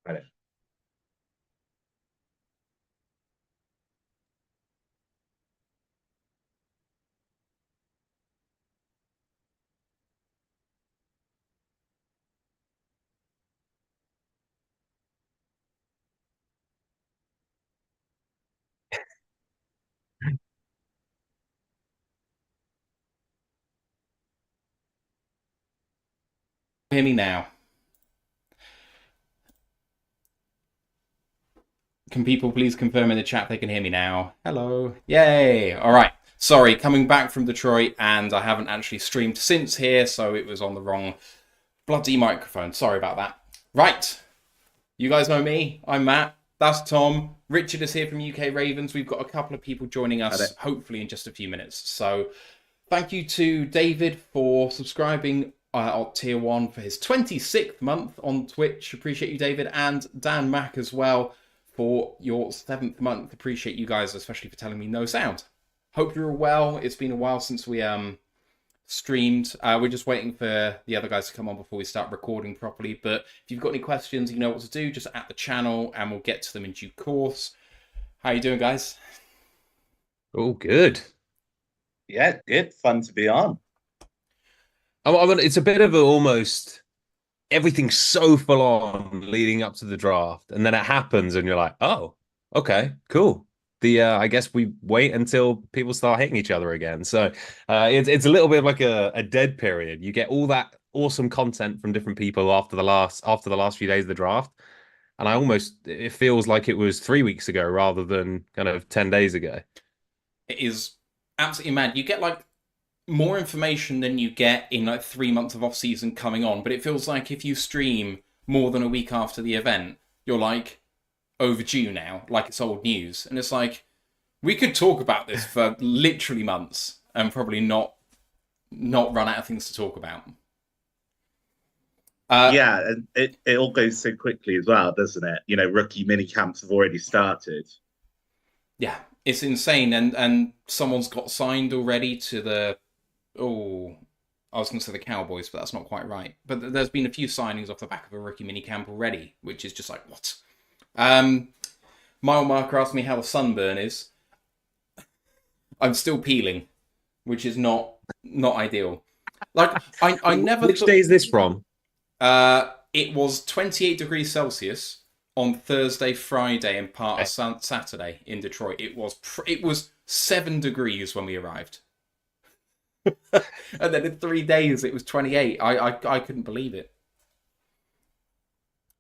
Right. Hear me now. Can people please confirm in the chat they can hear me now? Hello. Yay. All right. Sorry, coming back from Detroit, and I haven't actually streamed since here, so it was on the wrong bloody microphone. Sorry about that. Right. You guys know me. I'm Matt. That's Tom. Richard is here from UK Ravens. We've got a couple of people joining us, hopefully in just a few minutes. So thank you to David for subscribing on Tier 1 for his 26th month on Twitch. Appreciate you, David. And Dan Mack as well for your 7th month. Appreciate you guys, especially for telling me no sound. Hope you're all well. It's been a while since we streamed. We're just waiting for the other guys to come on before we start recording properly. But if you've got any questions, you know what to do. Just at the channel, and we'll get to them in due course. How you doing, guys? Oh, good. Yeah, good. Fun to be on. It's a bit of a almost everything's so full on leading up to the draft, and then it happens, and you're like, oh, okay, cool. I guess we wait until people start hitting each other again. So it's a little bit like a dead period. You get all that awesome content from different people after the last few days of the draft, and it feels like it was 3 weeks ago rather than kind of 10 days ago. It is absolutely mad. You get like more information than you get in like 3 months of off season coming on, but it feels like if you stream more than a week after the event, you're like overdue now, like it's old news. And it's like we could talk about this for literally months and probably not run out of things to talk about. Yeah, and it all goes so quickly as well, doesn't it? You know, rookie mini camps have already started. Yeah, it's insane, and someone's got signed already to the I was going to say the Cowboys, but that's not quite right. But there's been a few signings off the back of a rookie minicamp already, which is just like, what? Mile Marker asked me how the sunburn is. I'm still peeling, which is not ideal. Like, I never Which thought... day is this from? It was 28 degrees Celsius on Thursday, Friday, and part of Saturday in Detroit. It was 7 degrees when we arrived. And then in 3 days it was 28. I couldn't believe it.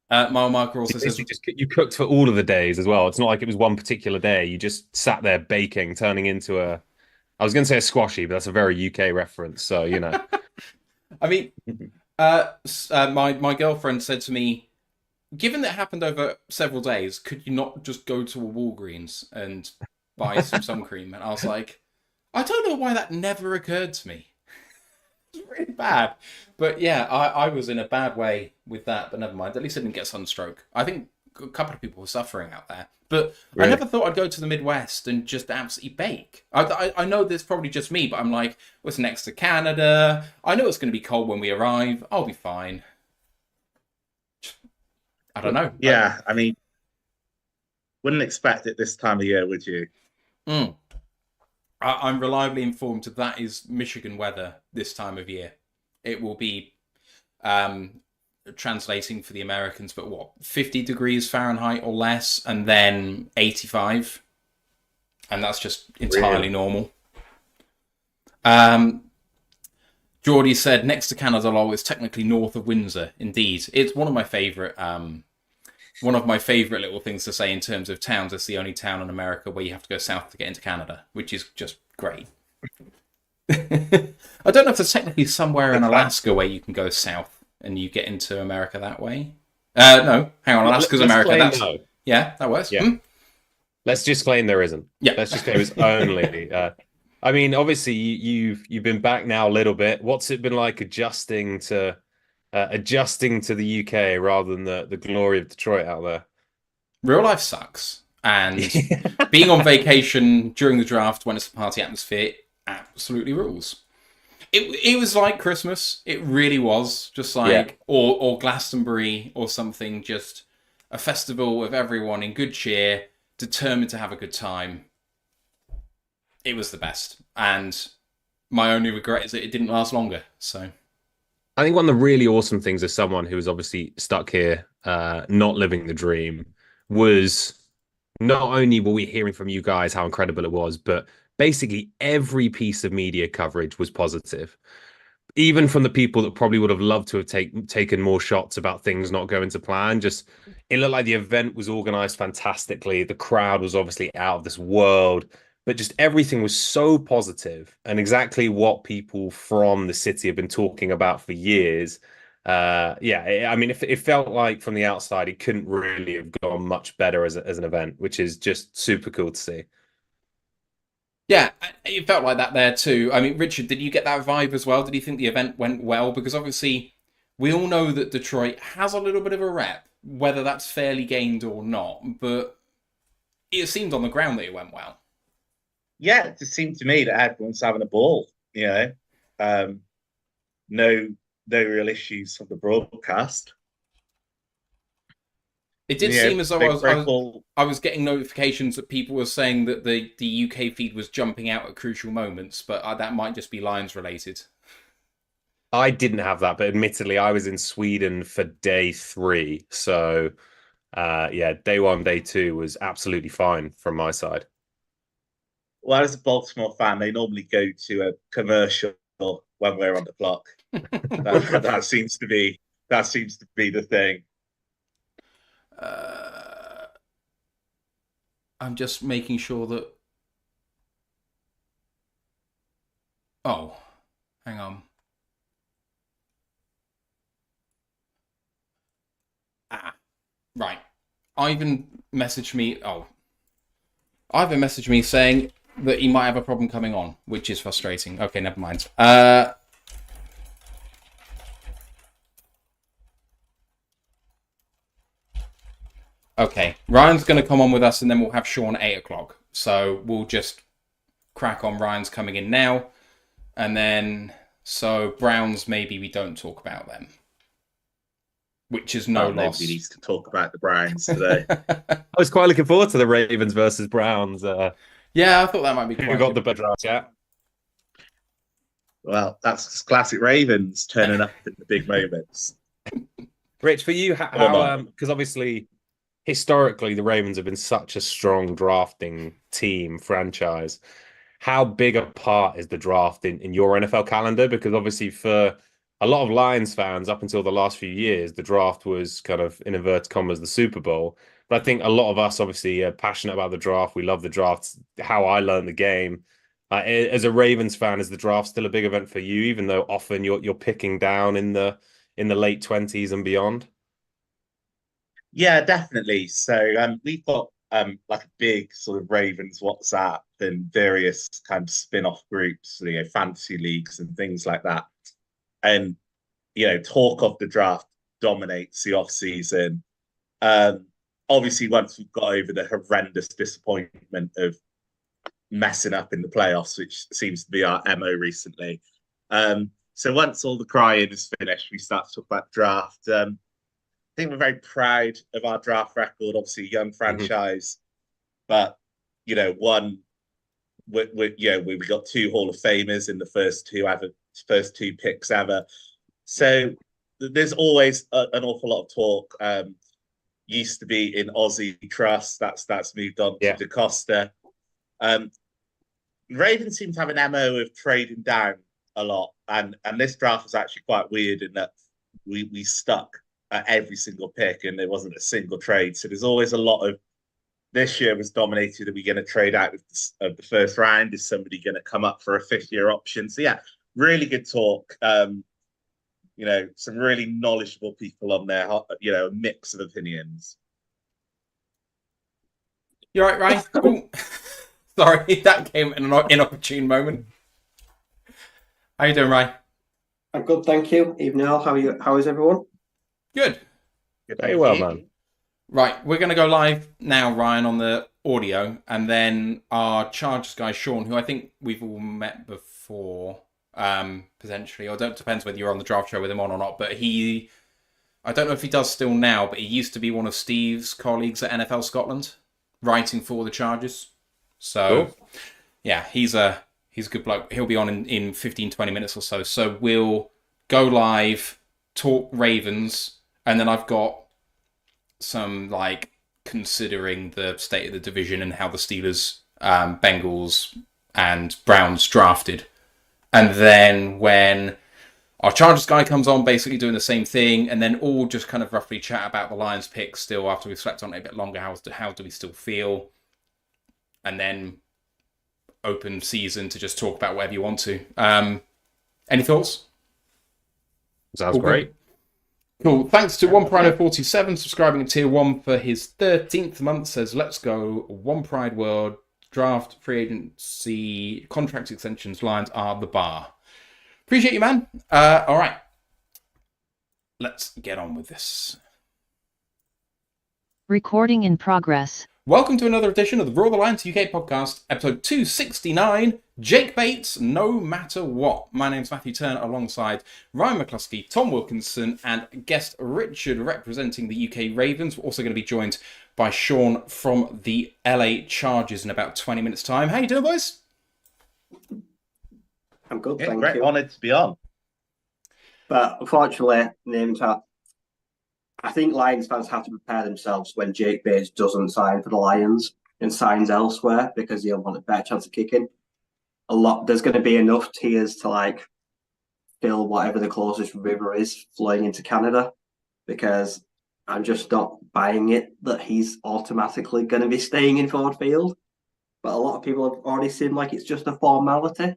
Mile Marker also says You cooked for all of the days as well. It's not like it was one particular day. You just sat there baking, turning into I was going to say a squashy, but that's a very UK reference. So I mean, my girlfriend said to me, given that it happened over several days, could you not just go to a Walgreens and buy some sun cream? And I was like, I don't know why that never occurred to me. It's really bad. But yeah, I was in a bad way with that, but never mind. At least I didn't get sunstroke. I think a couple of people were suffering out there. But I really. never thought I'd go to the Midwest and just absolutely bake. I know there's probably just me, but I'm like, well, it's next to Canada. I know it's going to be cold when we arrive. I'll be fine. I don't know. Yeah, I mean, wouldn't expect it this time of year, would you? Mm. I'm reliably informed that is Michigan weather this time of year. It will be um, translating for the Americans, but what, 50 degrees Fahrenheit or less, and then 85, and that's just entirely Really? normal. Um, Geordie said next to Canada Law is technically north of Windsor. Indeed, it's one of my favourite. One of my favourite little things to say in terms of towns. It's the only town in America where you have to go south to get into Canada, which is just great. I don't know if there's technically somewhere in Good fun. Alaska where you can go south and you get into America that way. No, hang on, Alaska's Let's America. claim That's no. yeah, that works. Yeah. Let's just claim there isn't. Yeah. Let's just claim it's only. I mean, obviously you've been back now a little bit. What's it been like adjusting to the UK rather than the glory of Detroit out there? Real life sucks, and being on vacation during the draft when it's a party atmosphere absolutely rules. It was like Christmas. It really was just like Yeah. or Glastonbury or something. Just a festival of everyone in good cheer, determined to have a good time. It was the best. And my only regret is that it didn't last longer. So I think one of the really awesome things as someone who was obviously stuck here, not living the dream, was not only were we hearing from you guys how incredible it was, but basically every piece of media coverage was positive. Even from the people that probably would have loved to have taken more shots about things not going to plan. Just it looked like the event was organized fantastically. The crowd was obviously out of this world, but just everything was so positive and exactly what people from the city have been talking about for years. I mean, it felt like from the outside, it couldn't really have gone much better as an event, which is just super cool to see. yeah, it felt like that there too. I mean, Richard, did you get that vibe as well? Did you think the event went well? Because obviously, we all know that Detroit has a little bit of a rep, whether that's fairly gained or not. But it seemed on the ground that it went well. Yeah, it just seemed to me that everyone's having a ball. Um, no, no real issues from the broadcast. It did seem as though Cool. I was getting notifications that people were saying that the UK feed was jumping out at crucial moments, but that might just be Lions related. I didn't have that, but admittedly, I was in Sweden for day 3. So, day 1, day 2 was absolutely fine from my side. Well, as a Baltimore fan, they normally go to a commercial when we're on the clock. that seems to be the thing. I'm just making sure that. Oh, hang on. Right. Ivan messaged me. Oh, Ivan messaged me saying that he might have a problem coming on, which is frustrating. Okay, never mind. Okay, Ryan's going to come on with us, and then we'll have Sean at 8 o'clock. So we'll just crack on. Ryan's coming in now, and then so Browns, maybe we don't talk about them, which is no loss. Nobody needs to talk about the Browns today. I was quite looking forward to the Ravens versus Browns. Yeah, I thought that might be quite. Who got the better draft? Yeah. Well, that's classic Ravens turning up in the big moments. Rich, for you, how because obviously historically the Ravens have been such a strong drafting team franchise. How big a part is the draft in your NFL calendar? Because obviously for a lot of Lions fans up until the last few years, the draft was kind of in inverted commas the Super Bowl. But I think a lot of us obviously are passionate about the draft. We love the draft. How I learned the game. As a Ravens fan, is the draft still a big event for you? Even though often you're picking down in the late 20s and beyond. Yeah, definitely. So we've got like a big sort of Ravens WhatsApp and various kind of spin-off groups, fantasy leagues and things like that. And talk of the draft dominates the off season. Obviously, once we've got over the horrendous disappointment of messing up in the playoffs, which seems to be our MO recently. So once all the crying is finished, we start to talk about the draft. I think we're very proud of our draft record. Obviously, a young franchise, but we got 2 Hall of Famers in the first two picks ever. So there's always an awful lot of talk. Used to be in Aussie Trust. That's moved on to DaCosta. Ravens seem to have an MO of trading down a lot, and this draft was actually quite weird in that we stuck at every single pick and there wasn't a single trade. So there's always a lot of. This year was dominated. Are we going to trade out of the first round? Is somebody going to come up for a 5th-year option? So yeah, really good talk. Some really knowledgeable people on there. A mix of opinions. You all right, Ryan? Sorry, that came in an inopportune moment. How you doing, Ryan? I'm good, thank you. Evening, Al. How are you? How is everyone? Good. Very well, man. Right, we're going to go live now, Ryan, on the audio, and then our Chargers guy, Sean, who I think we've all met before, potentially, or it depends whether you're on the draft show with him on or not, but he I don't know if he does still now, but he used to be one of Steve's colleagues at NFL Scotland, writing for the Chargers. So, Cool. yeah, he's a good bloke. He'll be on in 15, 20 minutes or so. So we'll go live, talk Ravens, and then I've got some, like, considering the state of the division and how the Steelers, Bengals, and Browns drafted. And then when our Chargers guy comes on, basically doing the same thing, and then all just kind of roughly chat about the Lions pick still after we've slept on it a bit longer. How do we still feel? And then open season to just talk about whatever you want to. Any thoughts? Sounds great. Cool. Thanks to OnePride47 subscribing to Tier 1 for his 13th month. Says, let's go. One Pride World. Draft, free agency, contract extensions, Lions are the bar. Appreciate you, man. All right. Let's get on with this. Recording in progress. Welcome to another edition of the Roar of the Lions UK podcast, episode 269, Jake Bates, No Matter What. My name's Matthew Turner alongside Ryan McCluskey, Tom Wilkinson, and guest Richard representing the UK Ravens. We're also going to be joined by Sean from the LA Chargers in about 20 minutes' time. How you doing, boys? I'm good, Yeah, thank great. you. Honoured to be on. But unfortunately, I think Lions fans have to prepare themselves when Jake Bates doesn't sign for the Lions and signs elsewhere because he'll want a better chance of kicking. There's going to be enough tears to fill whatever the closest river is flowing into Canada, because I'm just not buying it that he's automatically going to be staying in Ford Field. But a lot of people have already seen like it's just a formality.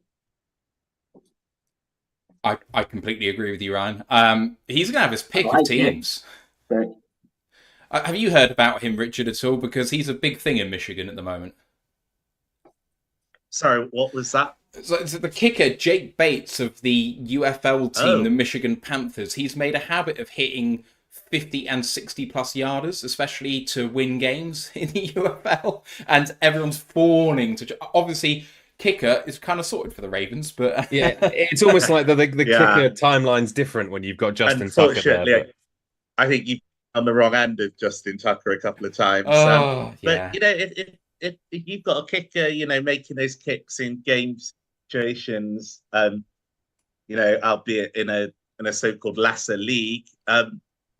I completely agree with you, Ryan. He's going to have his pick of teams. Right. Have you heard about him, Richard, at all? Because he's a big thing in Michigan at the moment. Sorry, what was that? So the kicker, Jake Bates of the UFL team, the Michigan Panthers, he's made a habit of hitting 50 and 60 plus yarders, especially to win games in the UFL. And everyone's fawning to... Obviously, kicker is kind of sorted for the Ravens, but... Yeah, it's almost like the kicker timeline's different when you've got Justin Tucker there. I think you've on the wrong end of Justin Tucker a couple of times. Yeah. But, if you've got a kicker, making those kicks in game situations, albeit in a so-called lesser league,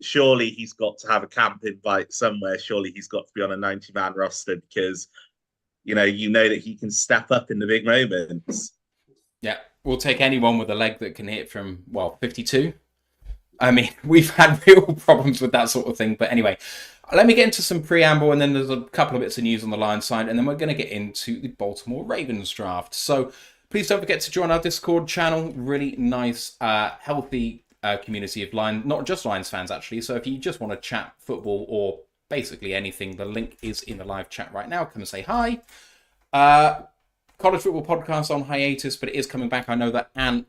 surely he's got to have a camp invite somewhere. Surely he's got to be on a 90-man roster because, you know that he can step up in the big moments. Yeah, we'll take anyone with a leg that can hit from, 52. I mean, we've had real problems with that sort of thing. But anyway, let me get into some preamble, and then there's a couple of bits of news on the Lions side, and then we're going to get into the Baltimore Ravens draft. So please don't forget to join our Discord channel. Really nice, healthy community of not just Lions fans, actually. So if you just want to chat football or basically anything, the link is in the live chat right now. Come and say hi. College football podcast on hiatus, but it is coming back. I know that Ant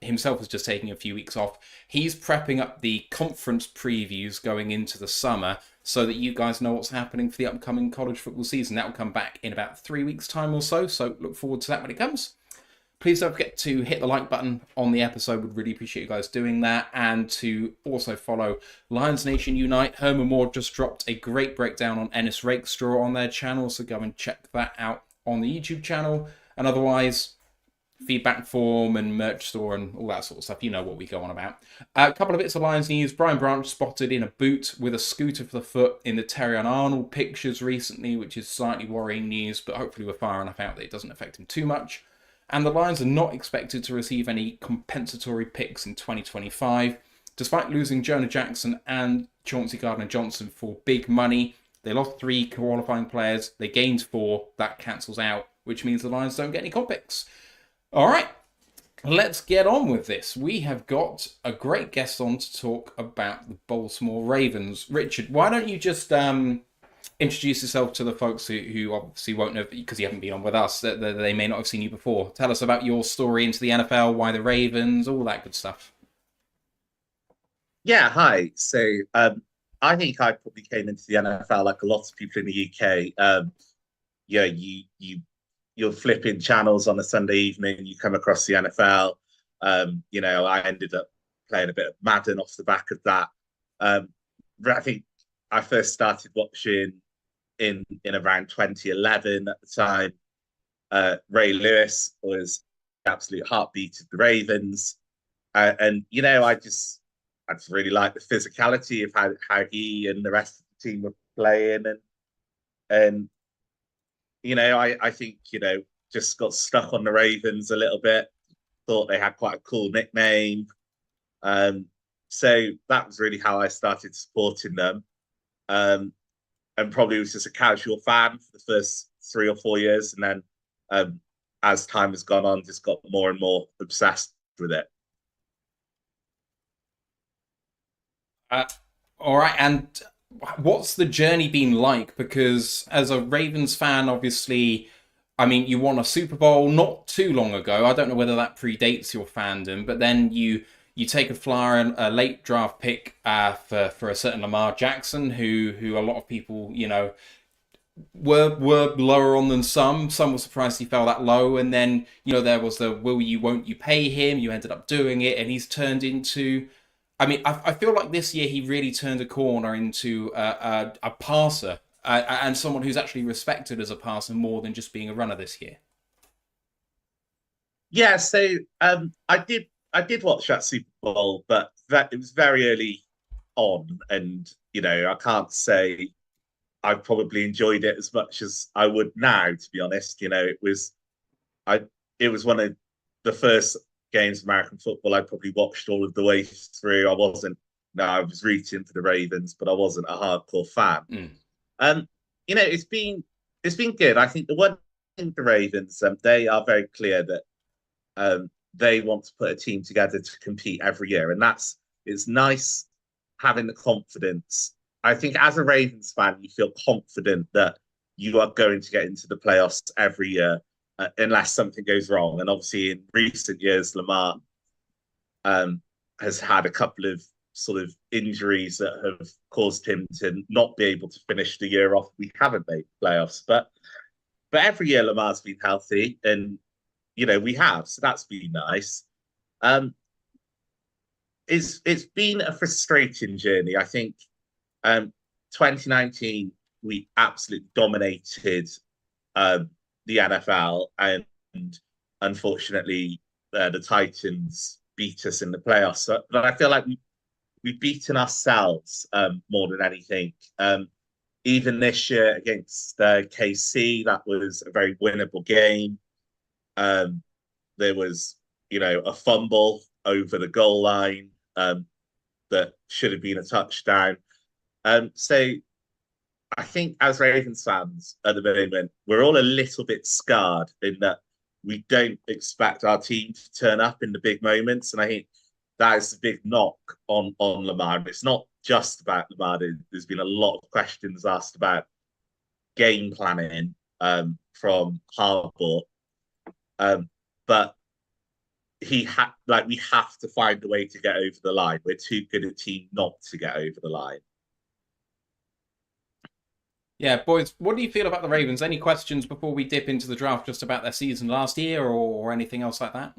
himself is just taking a few weeks off. He's prepping up the conference previews going into the summer so that you guys know what's happening for the upcoming college football season. That will come back in about 3 weeks' time or so, so look forward to that when it comes. Please don't forget to hit the like button on the episode. Would really appreciate you guys doing that. And to also follow Lions Nation Unite. Herman Moore just dropped a great breakdown on Ennis Rakestraw on their channel, so go and check that out on the YouTube channel. And otherwise, feedback form and merch store and all that sort of stuff. You know what we go on about. A couple of bits of Lions news. Brian Branch spotted in a boot with a scooter for the foot in the Terrion Arnold pictures recently, which is slightly worrying news, but hopefully we're far enough out that it doesn't affect him too much. And the Lions are not expected to receive any compensatory picks in 2025. Despite losing Jonah Jackson and Chauncey Gardner-Johnson for big money, they lost 3 qualifying players. They gained 4. That cancels out, which means the Lions don't get any comp picks. All right, let's get on with this. We have got a great guest on to talk about the Baltimore Ravens. Richard, why don't you just introduce yourself to the folks who obviously won't know, because you haven't been on with us, that they may not have seen you before. Tell us about your story into the NFL, why the Ravens, all that good stuff. Yeah, hi. So I think I probably came into the NFL like a lot of people in the UK. You're flipping channels on a Sunday evening, you come across the NFL. I ended up playing a bit of Madden off the back of that. I think I first started watching in around 2011 at the time. Ray Lewis was the absolute heartbeat of the Ravens. And I just really liked the physicality of how he and the rest of the team were playing. And I think, just got stuck on the Ravens a little bit. Thought they had quite a cool nickname. So that was really how I started supporting them. And probably was just a casual fan for the first 3 or 4 years. And then as time has gone on, just got more and more obsessed with it. All right, and what's the journey been like? Because as a Ravens fan, obviously, I mean, you won a Super Bowl not too long ago. I don't know whether that predates your fandom, but then you take a flyer and a late draft pick for a certain Lamar Jackson, who a lot of people, were lower on than some. Some were surprised he fell that low, and then there was the will you, won't you pay him? You ended up doing it, and he's turned into. I mean, I feel like this year he really turned a corner into a passer and someone who's actually respected as a passer more than just being a runner this year. Yeah, so I did watch that Super Bowl, but it was very early on, and I can't say I probably enjoyed it as much as I would now. To be honest, it was one of the first games of American football I probably watched all of the way through. I was rooting for the Ravens, but I wasn't a hardcore fan. It's been good. I think the one thing the Ravens, they are very clear that they want to put a team together to compete every year, and it's nice having the confidence. I think as a Ravens fan, you feel confident that you are going to get into the playoffs every year. Unless something goes wrong. And obviously in recent years, Lamar has had a couple of sort of injuries that have caused him to not be able to finish the year off. We haven't made playoffs, but every year Lamar's been healthy, and we have, so that's been nice. It's been a frustrating journey. I think 2019 we absolutely dominated the NFL, and unfortunately, the Titans beat us in the playoffs. But I feel like we've beaten ourselves more than anything. Even this year against KC, that was a very winnable game. There was, a fumble over the goal line that should have been a touchdown. So I think as Ravens fans at the moment, we're all a little bit scarred in that we don't expect our team to turn up in the big moments. And I think that is the big knock on Lamar. It's not just about Lamar. There's been a lot of questions asked about game planning from Harbaugh. But we have to find a way to get over the line. We're too good a team not to get over the line. Yeah, boys, what do you feel about the Ravens? Any questions before we dip into the draft just about their season last year or anything else like that?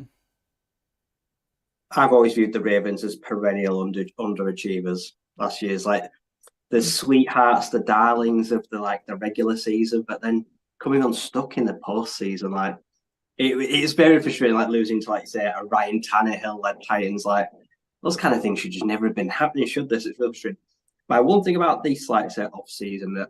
I've always viewed the Ravens as perennial underachievers. Last year's like the sweethearts, the darlings of the regular season, but then coming unstuck in the postseason, like it's very frustrating, like losing to say a Ryan Tannehill led Titans. Like those kind of things should just never have been happening, should this? It's really frustrating. But one thing about this off season that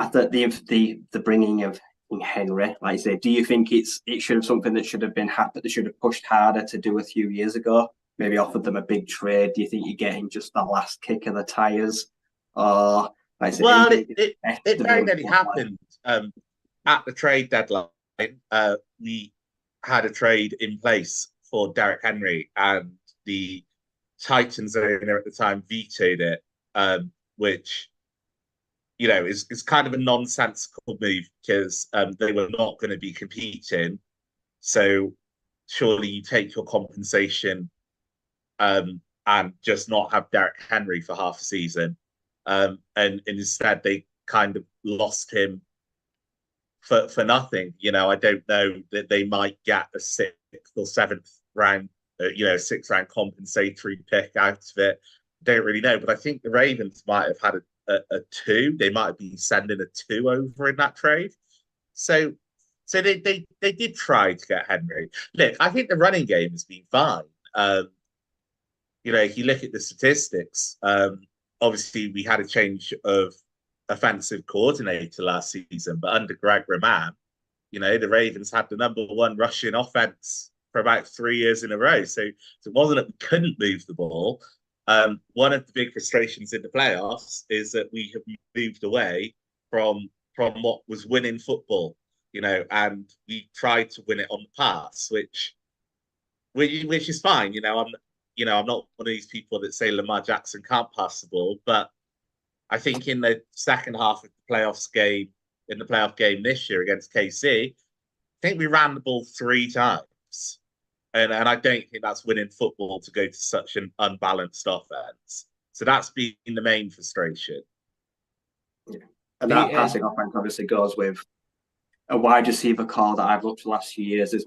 I thought the bringing of Henry, like you say, do you think it should have something that should have been happened? They should have pushed harder to do a few years ago. Maybe offered them a big trade. Do you think you're getting just the last kick of the tires? Or like I say, well, it very nearly happened at the trade deadline. We had a trade in place for Derrick Henry, and the Titans owner at the time vetoed it, which is kind of a nonsensical move because they were not going to be competing. So surely you take your compensation and just not have Derrick Henry for half a season. And instead they kind of lost him for nothing. I don't know that they might get a 6th or 7th round, 6th round compensatory pick out of it. don't really know, but I think the Ravens might have had a two. They might have been sending a two over in that trade. So they did try to get Henry. Look, I think the running game has been fine. If you look at the statistics, obviously we had a change of offensive coordinator last season, but under Greg Roman, the Ravens had the #1 rushing offense for about 3 years in a row. So it wasn't that we couldn't move the ball. One of the big frustrations in the playoffs is that we have moved away from what was winning football, and we tried to win it on the pass, which is fine. I'm not one of these people that say Lamar Jackson can't pass the ball, but I think in the second half of the playoff game this year against KC, I think we ran the ball 3 times. And I don't think that's winning football to go to such an unbalanced offense. So that's been the main frustration. Yeah. And that passing offense obviously goes with a wide receiver core that I've looked for the last few years as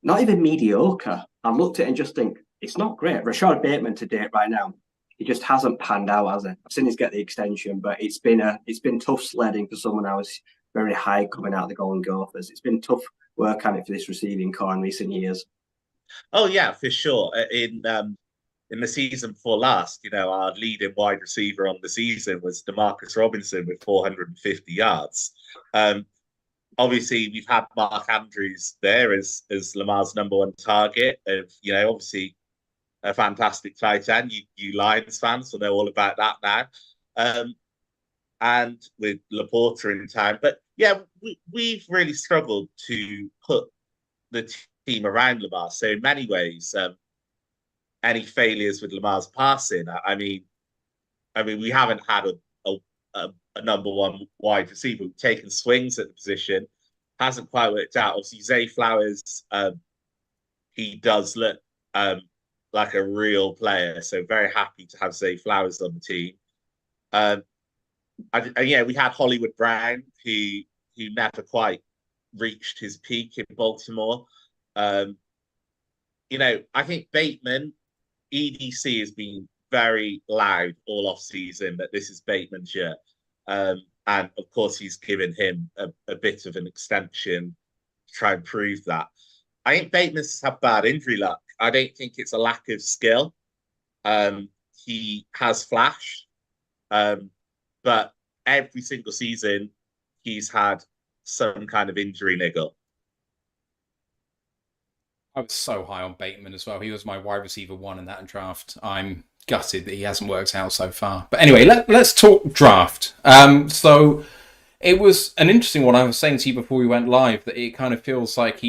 not even mediocre. I've looked at it and just think, it's not great. Rashad Bateman to date right now, he just hasn't panned out, has it? I've seen him get the extension, but it's been tough sledding for someone I was very high coming out of the Golden Gophers. It's been tough work on it for this receiving core in recent years. Oh yeah, for sure. In the season before last, our leading wide receiver on the season was Demarcus Robinson with 450 yards. Obviously, we've had Mark Andrews there as Lamar's #1 target. Obviously a fantastic tight end. You Lions fans will know all about that now. And with Laporta in time. But yeah, we've really struggled to put the team around Lamar. So in many ways, any failures with Lamar's passing, I mean, we haven't had a #1 wide receiver. We've taken swings at the position, hasn't quite worked out. Obviously, Zay Flowers, he does look like a real player. So very happy to have Zay Flowers on the team. We had Hollywood Brown, who never quite reached his peak in Baltimore. I think Bateman, EDC has been very loud all off season that this is Bateman's year. And of course, he's given him a bit of an extension to try and prove that. I think Bateman's had bad injury luck. I don't think it's a lack of skill. He has flashed, but every single season he's had some kind of injury niggle. I was so high on Bateman as well. He was my wide receiver 1 in that draft. I'm gutted that he hasn't worked out so far. But anyway, let's talk draft. So it was an interesting one. I was saying to you before we went live that it kind of feels like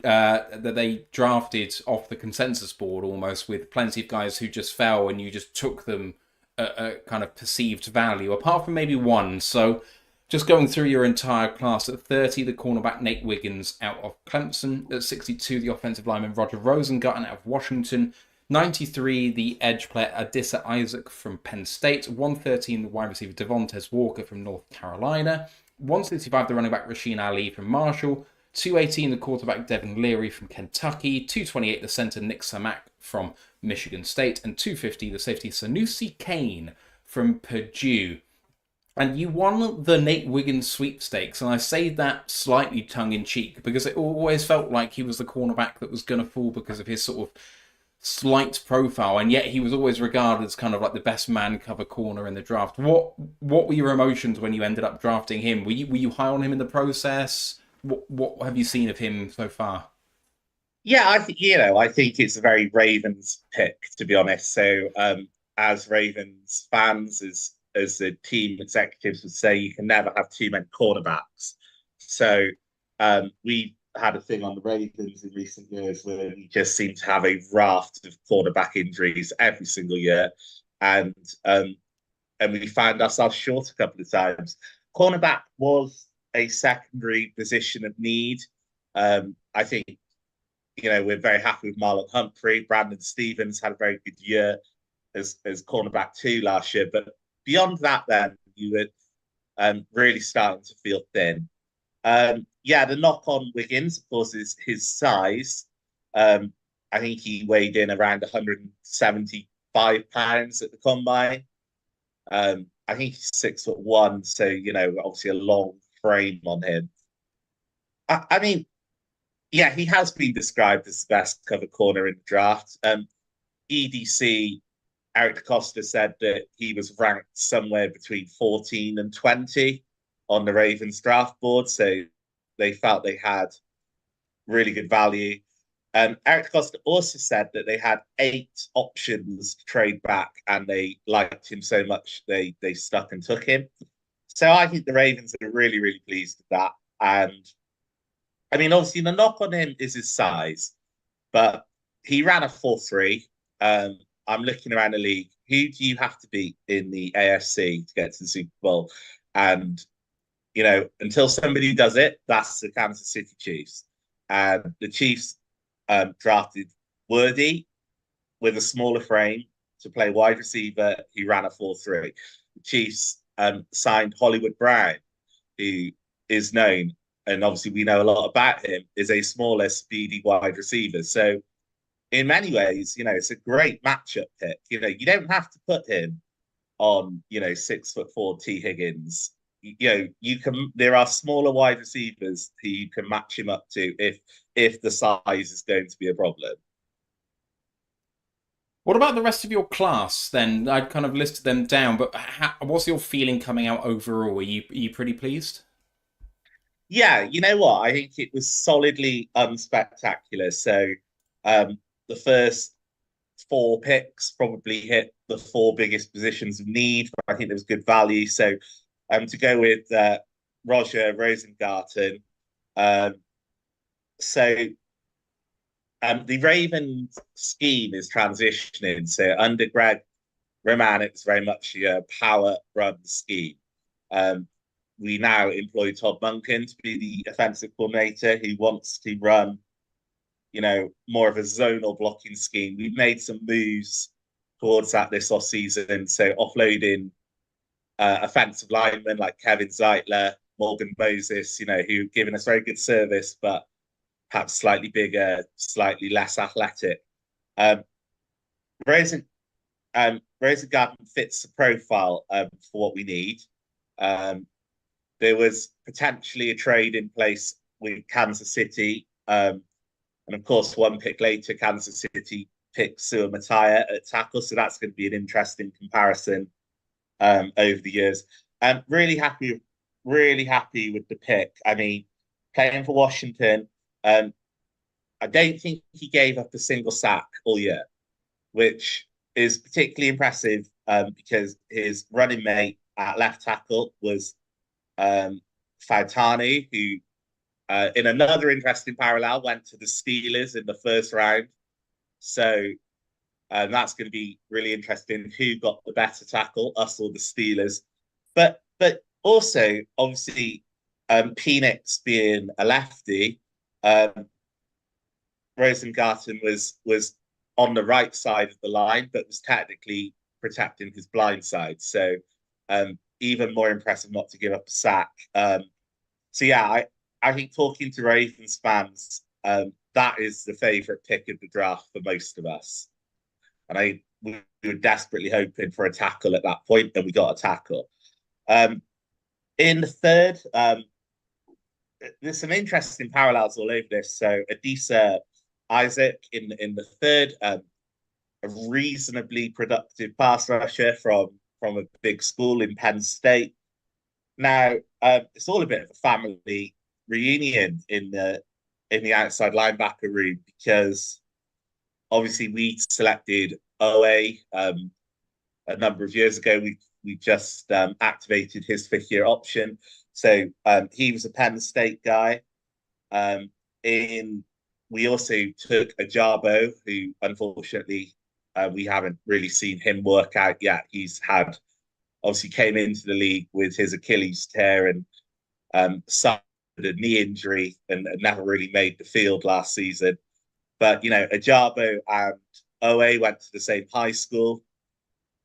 that they drafted off the consensus board almost, with plenty of guys who just fell and you just took them at a kind of perceived value, apart from maybe one. So just going through your entire class, at 30, the cornerback Nate Wiggins out of Clemson. At 62, the offensive lineman Roger Rosengarten out of Washington. 93, the edge player Adissa Isaac from Penn State. 113, the wide receiver Devontae Walker from North Carolina. 165, the running back Rasheen Ali from Marshall. 218, the quarterback Devin Leary from Kentucky. 228, the center Nick Samak from Michigan State. And 250, the safety Sanusi Kane from Purdue. And you won the Nate Wiggins sweepstakes, and I say that slightly tongue-in-cheek because it always felt like he was the cornerback that was going to fall because of his sort of slight profile, and yet he was always regarded as kind of like the best man cover corner in the draft. What were your emotions when you ended up drafting him? Were you high on him in the process? What have you seen of him so far? Yeah, I think it's a very Ravens pick, to be honest. So as Ravens fans, as the team executives would say, you can never have too many cornerbacks. So we had a thing on the Ravens in recent years where we just seem to have a raft of cornerback injuries every single year, and we found ourselves short a couple of times. Cornerback was a secondary position of need. I think we're very happy with Marlon Humphrey. Brandon Stevens had a very good year as cornerback 2 last year, but beyond that, then you were really starting to feel thin. The knock on Wiggins, of course, is his size. I think he weighed in around 170 £5 at the combine. I think he's 6'1", so obviously a long frame on him. I mean, yeah, he has been described as the best cover corner in the draft. EDC Eric Costa said that he was ranked somewhere between 14 and 20 on the Ravens draft board, so they felt they had really good value. Eric Costa also said that they had 8 options to trade back, and they liked him so much they stuck and took him. So I think the Ravens are really, really pleased with that. And I mean, obviously, the knock on him is his size, but he ran a 4.3. I'm looking around the league. Who do you have to beat in the AFC to get to the Super Bowl? And, until somebody does it, that's the Kansas City Chiefs. And the Chiefs drafted Worthy with a smaller frame to play wide receiver. He ran a 4.3. The Chiefs signed Hollywood Brown, who is known, and obviously we know a lot about him, is a smaller, speedy wide receiver. So in many ways, it's a great matchup pick. You don't have to put him on, 6'4" T. Higgins. You can. There are smaller wide receivers who you can match him up to if the size is going to be a problem. What about the rest of your class then? I'd kind of listed them down, but what's your feeling coming out overall? Are you pretty pleased? Yeah, you know what? I think it was solidly unspectacular. So the first 4 picks probably hit the 4 biggest positions of need. I think there was good value. So to go with Roger Rosengarten. The Ravens scheme is transitioning. So under Greg Roman, it was very much a power run scheme. We now employ Todd Monken to be the offensive coordinator, who wants to run, more of a zonal blocking scheme. We've made some moves towards that this offseason. So offloading offensive linemen like Kevin Zeitler, Morgan Moses, who've given us very good service, but perhaps slightly bigger, slightly less athletic. Rosengarten fits the profile for what we need. There was potentially a trade in place with Kansas City. And of course, 1 pick later, Kansas City picked Sua Mataya at tackle. So that's going to be an interesting comparison over the years. Really happy with the pick. I mean, playing for Washington, I don't think he gave up a single sack all year, which is particularly impressive because his running mate at left tackle was Fautanu, who, in another interesting parallel, went to the Steelers in the first round. So that's going to be really interesting. Who got the better tackle, us or the Steelers? But also, obviously, Penix being a lefty, Rosengarten was on the right side of the line, but was technically protecting his blind side. So even more impressive not to give up a sack. So yeah, I think talking to Ravens fans, that is the favourite pick of the draft for most of us. And we were desperately hoping for a tackle at that point, and we got a tackle. In the third, there's some interesting parallels all over this. So Adisa Isaac in the third, a reasonably productive pass rusher from a big school in Penn State. Now, it's all a bit of a family reunion in the outside linebacker room, because obviously we selected OA a number of years ago. We just activated his 5th-year option. So he was a Penn State guy. We also took Ajabo, who unfortunately we haven't really seen him work out yet. He's obviously came into the league with his Achilles tear and suffered a knee injury and never really made the field last season. But, Ajabo and OA went to the same high school.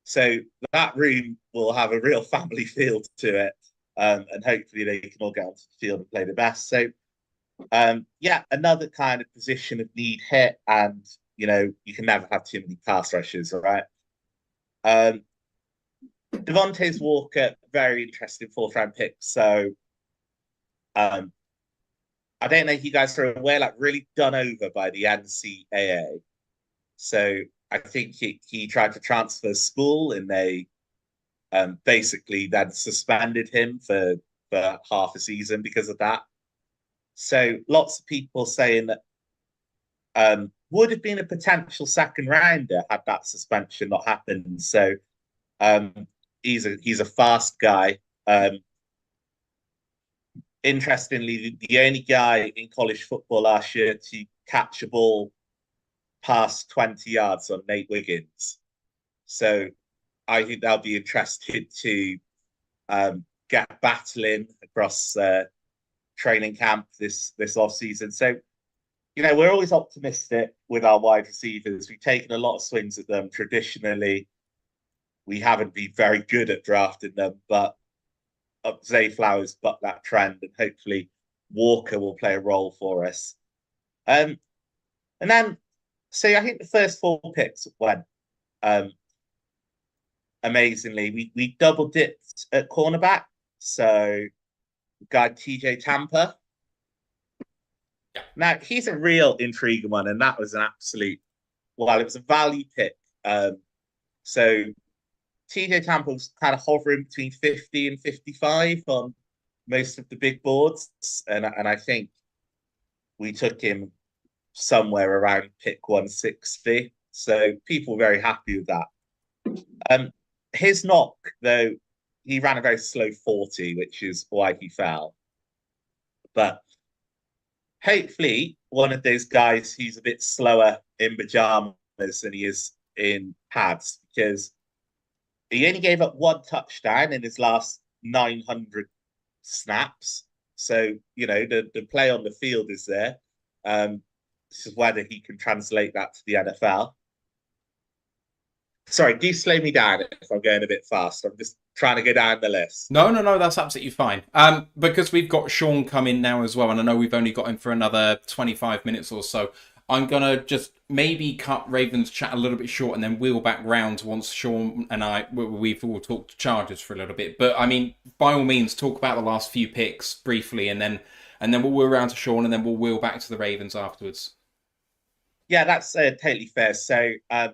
So that room will have a real family feel to it. And hopefully they can all get onto the field and play the best. So, another kind of position of need hit. And, you can never have too many pass rushes, all right? Devontae Walker, very interesting fourth round pick. So I don't know if you guys are aware, like really done over by the NCAA. So I think he tried to transfer school and they basically then suspended him for half a season because of that. So lots of people saying that would have been a potential second rounder had that suspension not happened. So he's a fast guy. Interestingly, the only guy in college football last year to catch a ball past 20 yards on Nate Wiggins. So I think they'll be interested to get battling across training camp this off season. So, we're always optimistic with our wide receivers. We've taken a lot of swings at them. Traditionally, we haven't been very good at drafting them, but Zay Flowers bucked that trend, and hopefully Walker will play a role for us. And then, so I think the first 4 picks went amazingly. We double dipped at cornerback. So guy TJ Tampa. Yeah. Now he's a real intriguing one, and that was an absolute. Well, it was a value pick. So TJ Tampa was kind of hovering between 50 and 55 on most of the big boards, and I think we took him somewhere around pick 160. So people were very happy with that. His knock, though, he ran a very slow 40, which is why he fell. But hopefully, one of those guys who's a bit slower in pajamas than he is in pads, because he only gave up 1 touchdown in his last 900 snaps. So, the play on the field is there. This is whether he can translate that to the NFL. Sorry, do slow me down if I'm going a bit fast. I'm just trying to go down the list. No, that's absolutely fine. Because we've got Sean coming now as well, and I know we've only got him for another 25 minutes or so. I'm going to just maybe cut Ravens chat a little bit short and then wheel back round once Sean and we've all talked Chargers for a little bit. But, I mean, by all means, talk about the last few picks briefly, and then we'll wheel around to Sean, and then we'll wheel back to the Ravens afterwards. Yeah, that's totally fair. So, I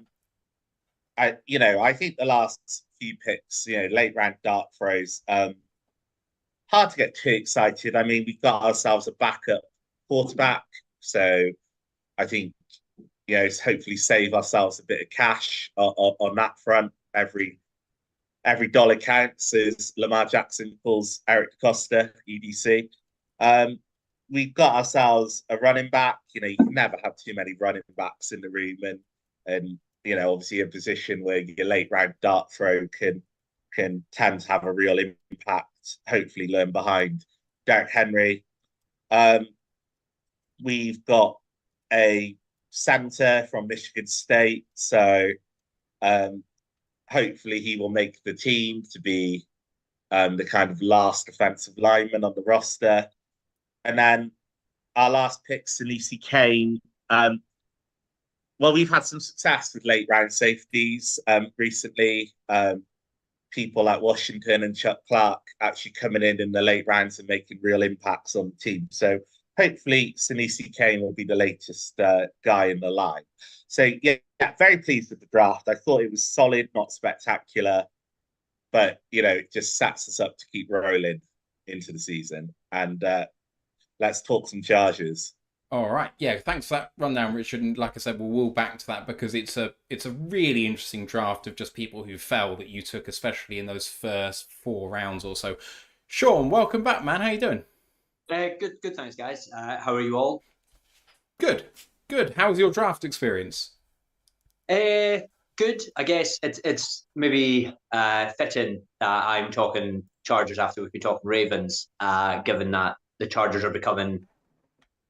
think the last few picks, late round dart throws, hard to get too excited. I mean, we've got ourselves a backup quarterback, so I think, hopefully save ourselves a bit of cash on that front. Every dollar counts as Lamar Jackson pulls Eric Costa, EDC. We've got ourselves a running back. You can never have too many running backs in the room, and obviously a position where your late round dart throw can tend to have a real impact, hopefully learn behind Derrick Henry. We've got a center from Michigan State, so hopefully he will make the team to be the kind of last offensive lineman on the roster. And then our last pick, Senesi Kane. Well, we've had some success with late round safeties recently. People like Washington and Chuck Clark actually coming in the late rounds and making real impacts on the team. So hopefully Senesi Kane will be the latest guy in the line. So yeah, very pleased with the draft. I thought it was solid, not spectacular, but it just sets us up to keep rolling into the season. And let's talk some Chargers. All right, yeah. Thanks for that rundown, Richard. And like I said, we'll wheel back to that because it's a really interesting draft of just people who fell that you took, especially in those first 4 rounds or so. Sean, welcome back, man. How you doing? Good. Thanks, guys. How are you all? Good. How was your draft experience? Good. I guess it's maybe fitting that I'm talking Chargers after we've been talking Ravens, given that the Chargers are becoming.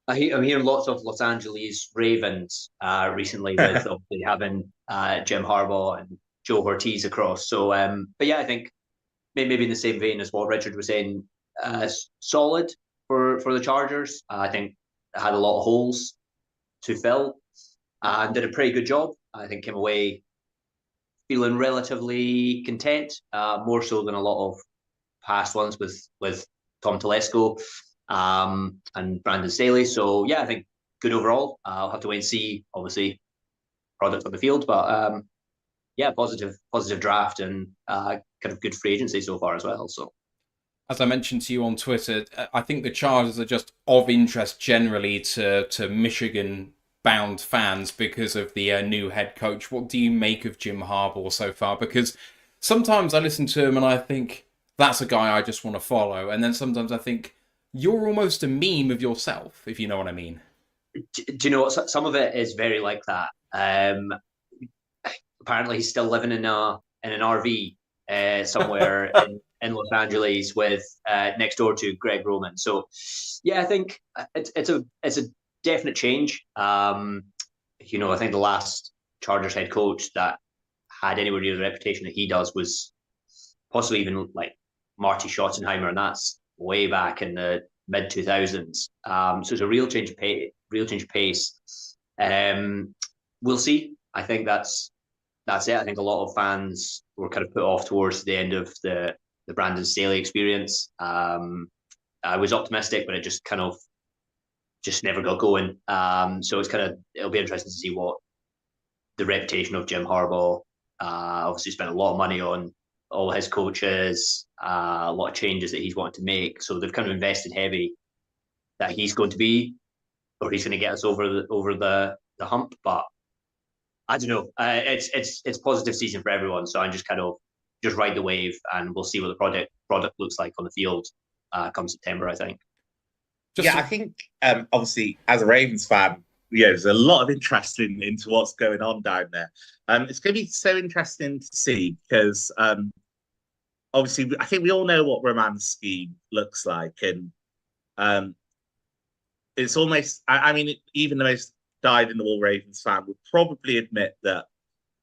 I'm hearing lots of Los Angeles Ravens recently with obviously having Jim Harbaugh and Joe Ortiz across. So, but yeah, I think maybe in the same vein as what Richard was saying, solid for the Chargers. I think they had a lot of holes to fill and did a pretty good job. I think came away feeling relatively content, more so than a lot of past ones with Tom Telesco and Brandon Staley. So yeah, I think good overall. I'll have to wait and see, obviously, product on the field, but yeah, positive draft and kind of good free agency so far as well. So, as I mentioned to you on Twitter, I think the Chargers are just of interest generally to Michigan-bound fans because of the new head coach. What do you make of Jim Harbaugh so far? Because sometimes I listen to him and I think, that's a guy I just want to follow. And then sometimes I think, you're almost a meme of yourself, if you know what I mean. Do you know what? Some of it is very like that. Apparently, he's still living in an RV somewhere in Los Angeles with next door to Greg Roman. So, yeah, I think it's a definite change. You know, I think the last Chargers head coach that had anywhere near the reputation that he does was possibly even like Marty Schottenheimer, and that's way back in the mid 2000s. So it's a real change of pace. We'll see. I think that's it. I think a lot of fans were kind of put off towards the end of the Brandon Staley experience. I was optimistic, but it just kind of just never got going. So it'll be interesting to see what the reputation of Jim Harbaugh. Obviously spent a lot of money on all his coaches, a lot of changes that he's wanted to make. So they've kind of invested heavy that he's going to be, or he's going to get us over the hump. But I don't know. It's positive season for everyone. So I'm just kind of just ride the wave, and we'll see what the product looks like on the field come September, I think. I think obviously as a Ravens fan, there's a lot of interest into what's going on down there. It's going to be so interesting to see because obviously I think we all know what Roman's scheme looks like, and it's almost. I mean, even the most dyed-in-the-wool Ravens fan would probably admit that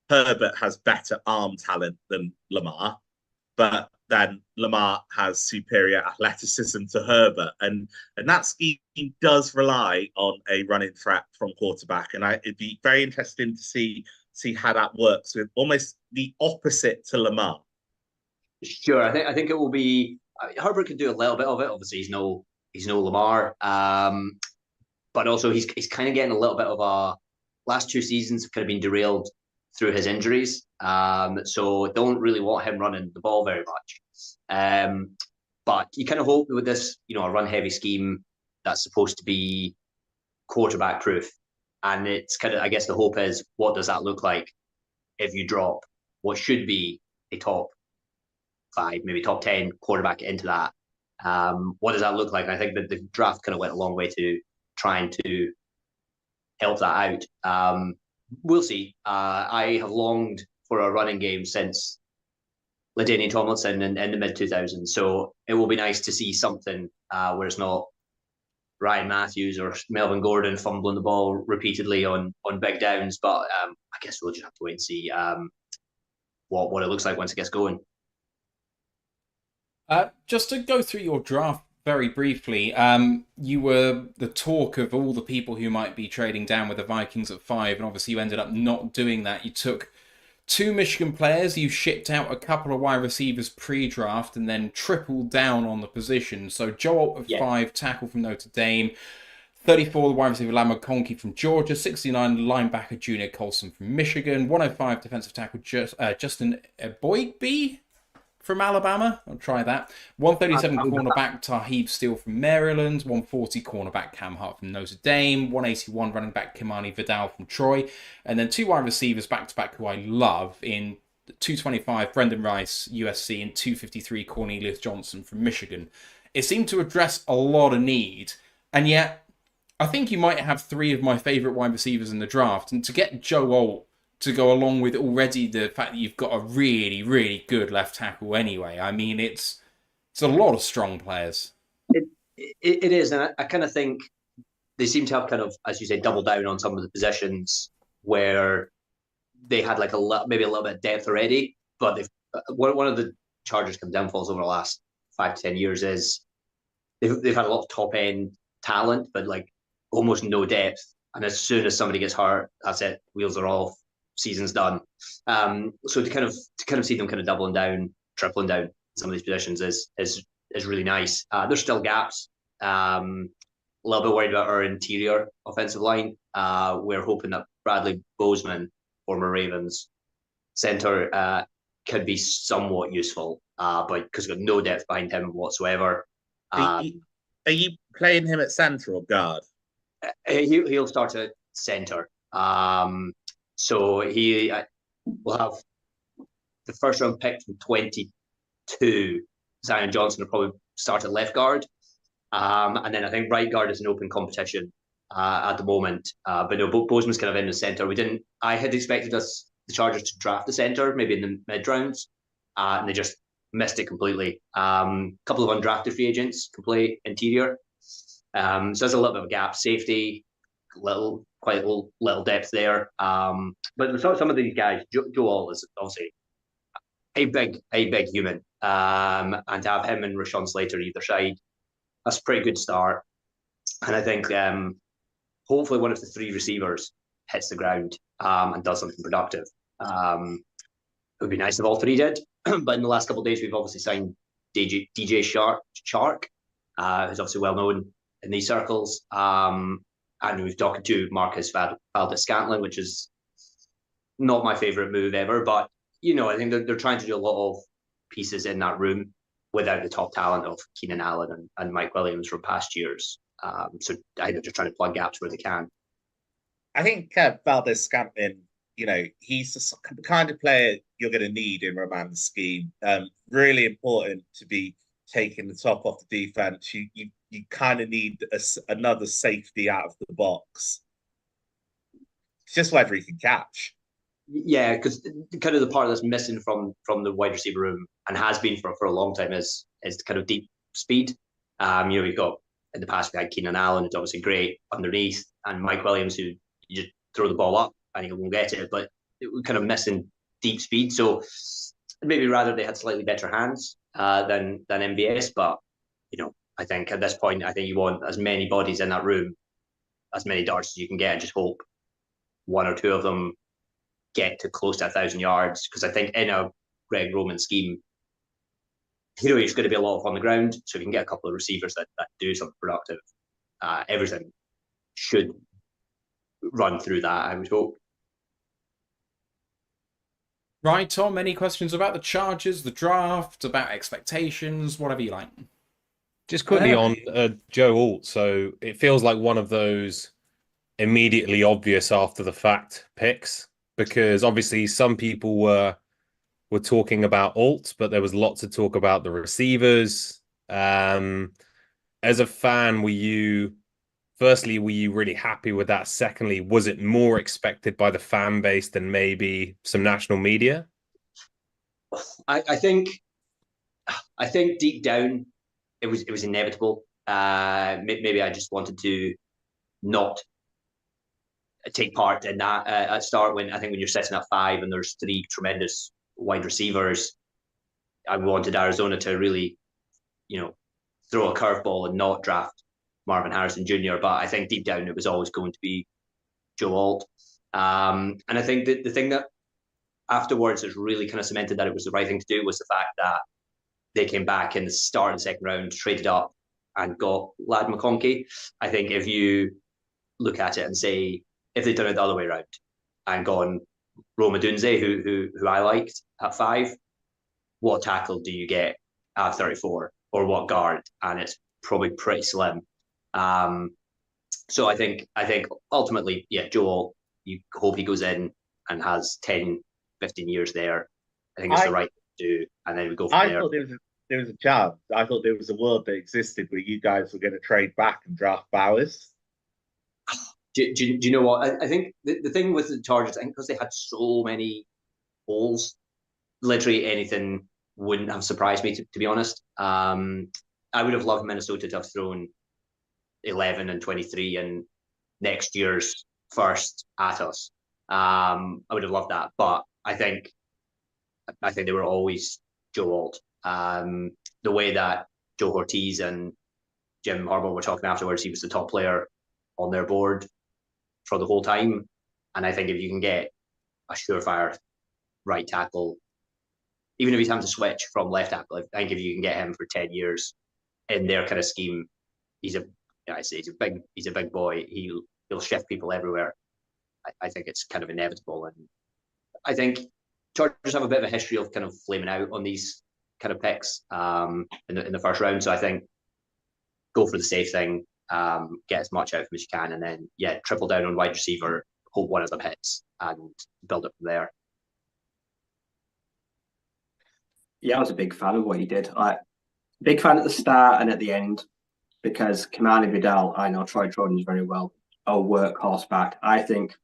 Herbert has better arm talent than Lamar, but then Lamar has superior athleticism to Herbert, and that scheme does rely on a running threat from quarterback, and it'd be very interesting to see how that works with almost the opposite to Lamar. Sure, I think it will be. Herbert could do a little bit of it. Obviously, he's no Lamar, but also he's kind of getting a little bit of a. Last 2 seasons have kind of been derailed through his injuries, so don't really want him running the ball very much. But you kind of hope with this, a run-heavy scheme that's supposed to be quarterback-proof, and it's kind of, I guess, the hope is, what does that look like if you drop what should be a top 5, maybe top 10 quarterback into that? What does that look like? And I think that the draft kind of went a long way to trying to help that out. We'll see. I have longed for a running game since LaDainian Tomlinson in the mid 2000s. So it will be nice to see something where it's not Ryan Matthews or Melvin Gordon fumbling the ball repeatedly on big downs. But I guess we'll just have to wait and see what it looks like once it gets going. Just to go through your draft very briefly, you were the talk of all the people who might be trading down with the Vikings at 5, and obviously you ended up not doing that. You took 2 Michigan players, you shipped out a couple of wide receivers pre-draft, and then tripled down on the position. So Joe Alt at 5, tackle from Notre Dame, 34 the wide receiver Lamar Conkey from Georgia, 69 linebacker Junior Colson from Michigan, 105 defensive tackle Justin Boygby from Alabama. I'll try that. 137 cornerback Tahib Steele from Maryland. 140 cornerback Cam Hart from Notre Dame. 181 running back Kimani Vidal from Troy. And then 2 wide receivers back-to-back who I love in 225 Brendan Rice, USC, and 253 Cornelius Johnson from Michigan. It seemed to address a lot of need, and yet I think you might have 3 of my favourite wide receivers in the draft. And to get Joe Alt to go along with already the fact that you've got a really, really good left tackle anyway. I mean, it's a lot of strong players. It is, and I kind of think they seem to have kind of, as you say, doubled down on some of the positions where they had like maybe a little bit of depth already. But they've one of the Chargers' kind of downfalls over the last 5 to 10 years is they've had a lot of top end talent, but like almost no depth. And as soon as somebody gets hurt, that's it. Wheels are off. season's done. So to kind of see them kind of doubling down, tripling down in some of these positions is really nice. There's still gaps. A little bit worried about our interior offensive line. We're hoping that Bradley Bozeman, former Ravens centre, could be somewhat useful, but because we've got no depth behind him whatsoever. Are you playing him at centre or guard? He'll start at centre. So he will have the first round pick from 22. Zion Johnson will probably start at left guard. And then I think right guard is an open competition at the moment. But no, Bozeman's kind of in the centre. I had expected the Chargers to draft the centre, maybe in the mid rounds, and they just missed it completely. A couple of undrafted free agents can play interior. So there's a little bit of a gap. Safety, quite a little depth there. But some of these guys, Joel is obviously a big human. And to have him and Rashawn Slater either side, that's a pretty good start. And I think hopefully one of the three receivers hits the ground and does something productive. It would be nice if all three did. But in the last couple of days, we've obviously signed DJ Shark, who's obviously well known in these circles. And we've talked to Marcus Valdez-Scantling, which is not my favourite move ever. But, I think they're trying to do a lot of pieces in that room without the top talent of Keenan Allen and Mike Williams from past years. So I think they're just trying to plug gaps where they can. I think Valdez-Scantling, he's the kind of player you're going to need in Roman's scheme. Really important to be taking the top off the defense. You kind of need another safety out of the box. It's just whether he can catch. Yeah, because kind of the part that's missing from the wide receiver room and has been for a long time is kind of deep speed. We've got in the past we had Keenan Allen, who's obviously great underneath, and Mike Williams, who you just throw the ball up and he won't get it, but we're kind of missing deep speed. So maybe rather they had slightly better hands than MVS, but I think at this point, you want as many bodies in that room, as many darts as you can get, and just hope one or two of them get to close to 1,000 yards. Because I think in a Greg Roman scheme, it's going to be a lot on the ground, so you can get a couple of receivers that do something productive. Everything should run through that, I would hope. Right, Tom, any questions about the Chargers, the draft, about expectations, whatever you like? Just quickly on Joe Alt. So it feels like one of those immediately obvious after the fact picks, because obviously some people were talking about Alt, but there was lots of talk about the receivers. As a fan, were you really happy with that? Secondly, was it more expected by the fan base than maybe some national media? I think deep down it was inevitable. Maybe I just wanted to not take part in that at start. When you're sitting at 5 and there's 3 tremendous wide receivers, I wanted Arizona to really, throw a curveball and not draft Marvin Harrison Jr. But I think deep down it was always going to be Joe Alt. And I think that the thing that afterwards has really kind of cemented that it was the right thing to do was the fact that they came back in the start of the second round, traded up, and got Lad McConkey. I think if you look at it and say, if they'd done it the other way around and gone Rome Odunze, who I liked at 5, what tackle do you get at 34, or what guard? And it's probably pretty slim. So I think ultimately, Joel, you hope he goes in and has 10, 15 years there. I think it's the right thing to do, and then we go from there. I thought there was a chance. I thought there was a world that existed where you guys were going to trade back and draft Bowers. Do you know what? I think the thing with the Chargers, I think because they had so many holes, literally anything wouldn't have surprised me, to be honest. I would have loved Minnesota to have thrown 11 and 23 and next year's first at us. I would have loved that, but I think they were always Joe Alt. The way that Joe Ortiz and Jim Harbaugh were talking afterwards, he was the top player on their board for the whole time. And I think if you can get surefire right tackle. Even if he's having to switch from left tackle, I think if you can get him for 10 years in their kind of scheme, he's a big boy. He'll shift people everywhere. I think it's kind of inevitable, and I think Chargers have a bit of a history of kind of flaming out on these kind of picks in the first round. So I think go for the safe thing, get as much out of them as you can, and then triple down on wide receiver, hope one of them hits, and build it from there. Yeah, I was a big fan of what he did. Big fan at the start and at the end, because Kamani Vidal, I know Troy Trojans very well, a workhorse back. I think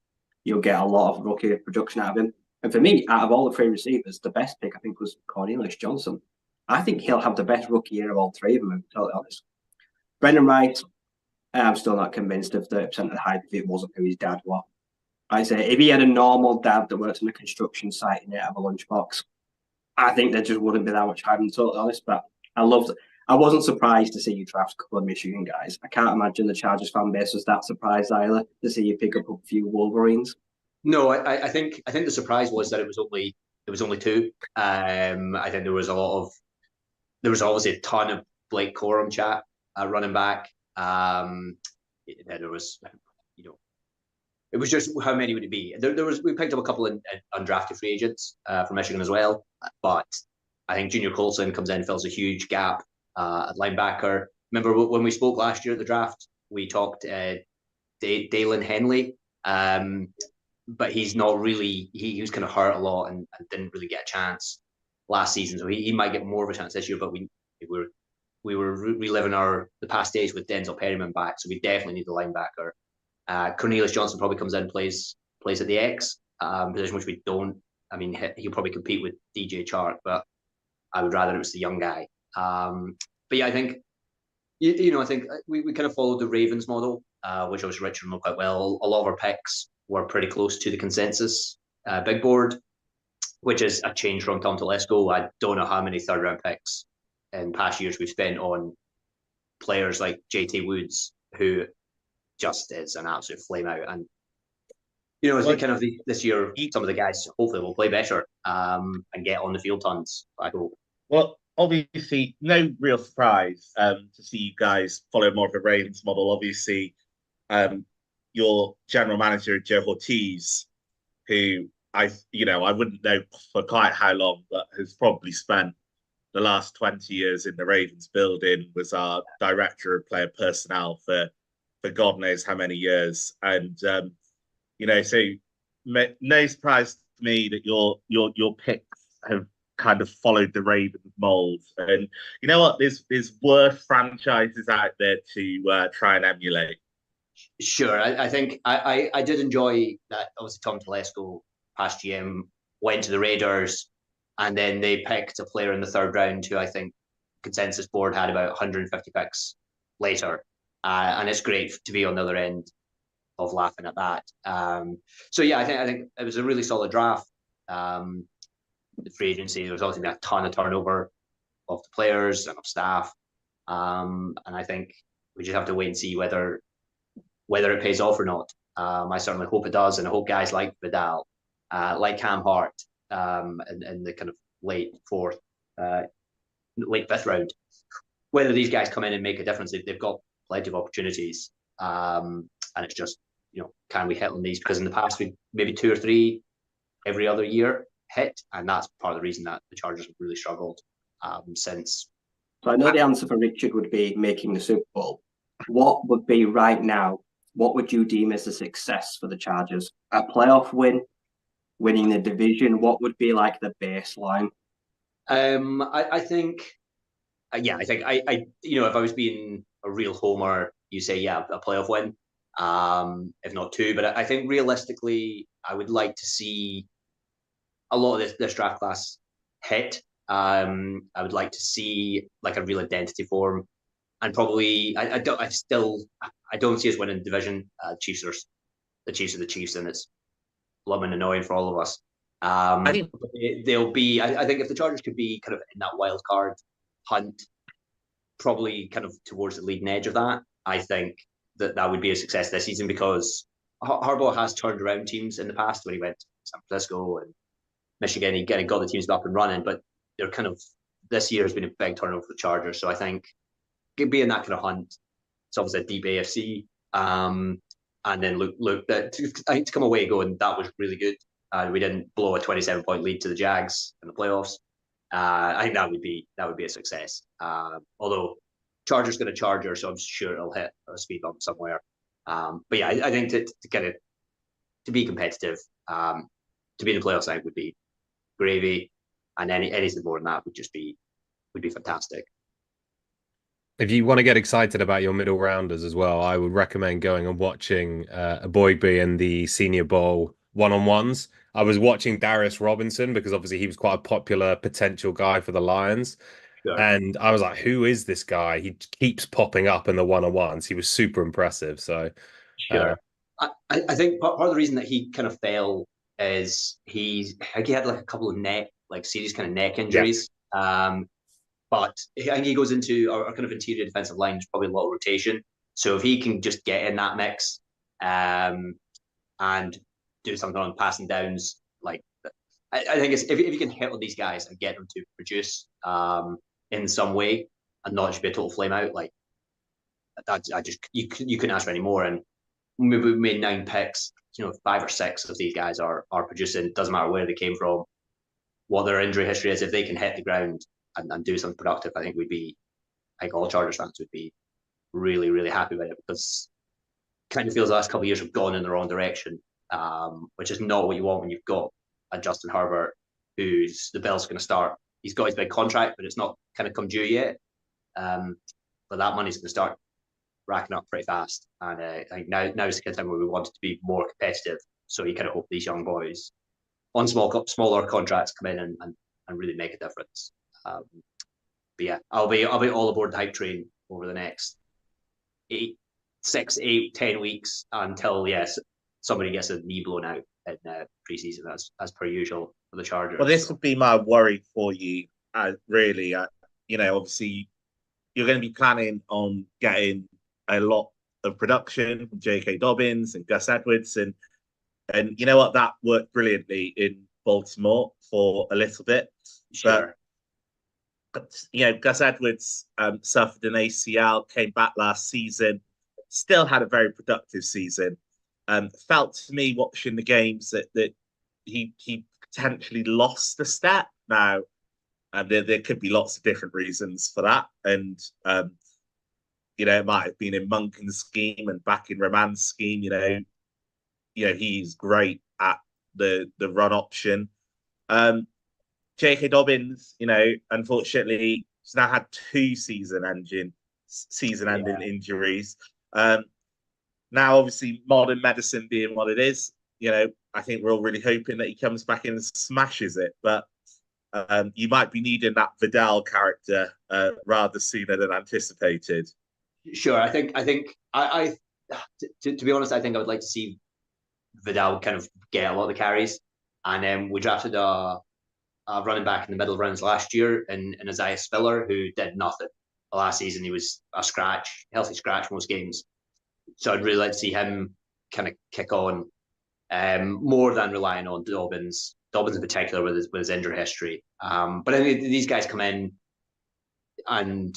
you'll get a lot of rookie production out of him. And for me, out of all the three receivers, the best pick I think was Cornelius Johnson. I think he'll have the best rookie year of all three of them, to be totally honest. Brendan Wright, I'm still not convinced of 30% of the hype if it wasn't who his dad was. I say if he had a normal dad that worked on a construction site and didn't have a lunchbox, I think there just wouldn't be that much hype, to be totally honest. But I wasn't surprised to see you draft a couple of Michigan guys. I can't imagine the Chargers fan base was that surprised either to see you pick up a few Wolverines. No, I think the surprise was that it was only two. I think there was obviously a ton of Blake Corum chat running back. There was, it was just how many would it be? We picked up a couple of undrafted free agents from Michigan as well, but I think Junior Colson comes in, fills a huge gap at linebacker. Remember when we spoke last year at the draft, we talked Dalen Henley, but he's not really. He was kind of hurt a lot and didn't really get a chance last season, so he might get more of a chance this year. But we were reliving the past days with Denzel Perryman back, so we definitely need the linebacker. Cornelius Johnson probably comes in, plays at the X position, which we don't. I mean, he'll probably compete with DJ Chark, but I would rather it was the young guy. But yeah, I think I think we kind of followed the Ravens model, which obviously Richard know quite well. A lot of our picks were pretty close to the consensus big board, which is a change from Tom Telesco. I don't know how many third round picks in past years we've spent on players like JT Woods, who just is an absolute flame out. And I think kind of this year, some of the guys hopefully will play better and get on the field tons, I hope. Well, obviously, no real surprise to see you guys follow more of a Ravens model. Obviously, your general manager, Joe Ortiz, who I wouldn't know for quite how long, but has probably spent the last 20 years in the Ravens building, was our director of player personnel for God knows how many years. And, so no surprise to me that your picks have kind of followed the Ravens mold. And you know what? There's worse franchises out there to try and emulate. Sure. I think I did enjoy that. Obviously, Tom Telesco, past GM, went to the Raiders, and then they picked a player in the third round who I think consensus board had about 150 picks later. And it's great to be on the other end of laughing at that. So yeah, I think it was a really solid draft. The free agency, there was obviously a ton of turnover of the players and of staff. And I think we just have to wait and see whether it pays off or not. I certainly hope it does, and I hope guys like Vidal, like Cam Hart, in the kind of late fifth round, whether these guys come in and make a difference. They've got plenty of opportunities, and it's just can we hit on these? Because in the past we maybe 2 or 3 every other year hit, and that's part of the reason that the Chargers have really struggled since. So I know the answer for Richard would be making the Super Bowl. What would be right now? What would you deem as a success for the Chargers? A playoff win, winning the division. What would be like the baseline? I think if I was being a real homer, you say a playoff win, if not 2. But I think realistically, I would like to see a lot of this draft class hit. I would like to see like a real identity form, and probably I don't see us winning the division. The Chiefs are the Chiefs, and it's blooming annoying for all of us. I think they'll be. I think if the Chargers could be kind of in that wild card hunt, probably kind of towards the leading edge of that, I think that would be a success this season, because Harbaugh has turned around teams in the past when he went San Francisco and Michigan, he got the teams up and running, but they're kind of, this year has been a big turnover for the Chargers. So I think being that kind of hunt, it's obviously a deep AFC. And then look, I think to come away going, that was really good. We didn't blow a 27-point lead to the Jags in the playoffs. I think that would be a success. Although Charger's going to Charger, so I'm sure it'll hit a speed bump somewhere. But yeah, I think to be competitive, to be in the playoffs, I think would be gravy, and anything more than that would be fantastic. If you want to get excited about your middle rounders as well, I would recommend going and watching Boygby and the Senior Bowl one-on-ones. I was watching Darius Robinson because obviously he was quite a popular potential guy for the Lions. Sure. And I was like, who is this guy? He keeps popping up in the one-on-ones. He was super impressive. So, sure. I think part of the reason that he kind of fell is he had like a couple of serious kind of neck injuries. Yeah. But I think he goes into our kind of interior defensive line. There's probably a lot of rotation. So if he can just get in that mix and do something on passing downs, like I think it's if you can hit on these guys and get them to produce in some way and not just be a total flame out, like that, you couldn't ask for any more. And we made 9 picks. 5 or 6 of these guys are producing. Doesn't matter where they came from, what their injury history is. If they can hit the ground and do something productive, I think all Chargers fans would be really, really happy with it, because it kind of feels the last couple of years have gone in the wrong direction, which is not what you want when you've got a Justin Herbert who's the bell's going to start. He's got his big contract, but it's not kind of come due yet. But that money's going to start racking up pretty fast. And I think now's the kind of time where we want it to be more competitive. So you kind of hope these young boys on smaller contracts come in and really make a difference. But yeah, I'll be all aboard the hype train over the next 6, 8, 10 weeks until somebody gets a knee blown out in preseason as per usual for the Chargers. Well, this would be my worry for you. Really, obviously you're going to be planning on getting a lot of production from J.K. Dobbins and Gus Edwards, and you know what, that worked brilliantly in Baltimore for a little bit. Sure. But Gus Edwards suffered an ACL, came back last season, still had a very productive season. Felt to me watching the games that he potentially lost a step. Now, there could be lots of different reasons for that, and it might have been in Monken's scheme and back in Roman's scheme. He's great at the run option. J.K. Dobbins, unfortunately, has now had 2 season-ending injuries. Now, obviously, modern medicine being what it is, I think we're all really hoping that he comes back in and smashes it. But you might be needing that Vidal character rather sooner than anticipated. Sure, I think to be honest, I think I would like to see Vidal kind of get a lot of the carries, and then we drafted a running back in the middle rounds last year in Isaiah Spiller, who did nothing last season. He was a healthy scratch most games. So I'd really like to see him kind of kick on more than relying on Dobbins in particular with his injury history. But I think these guys come in and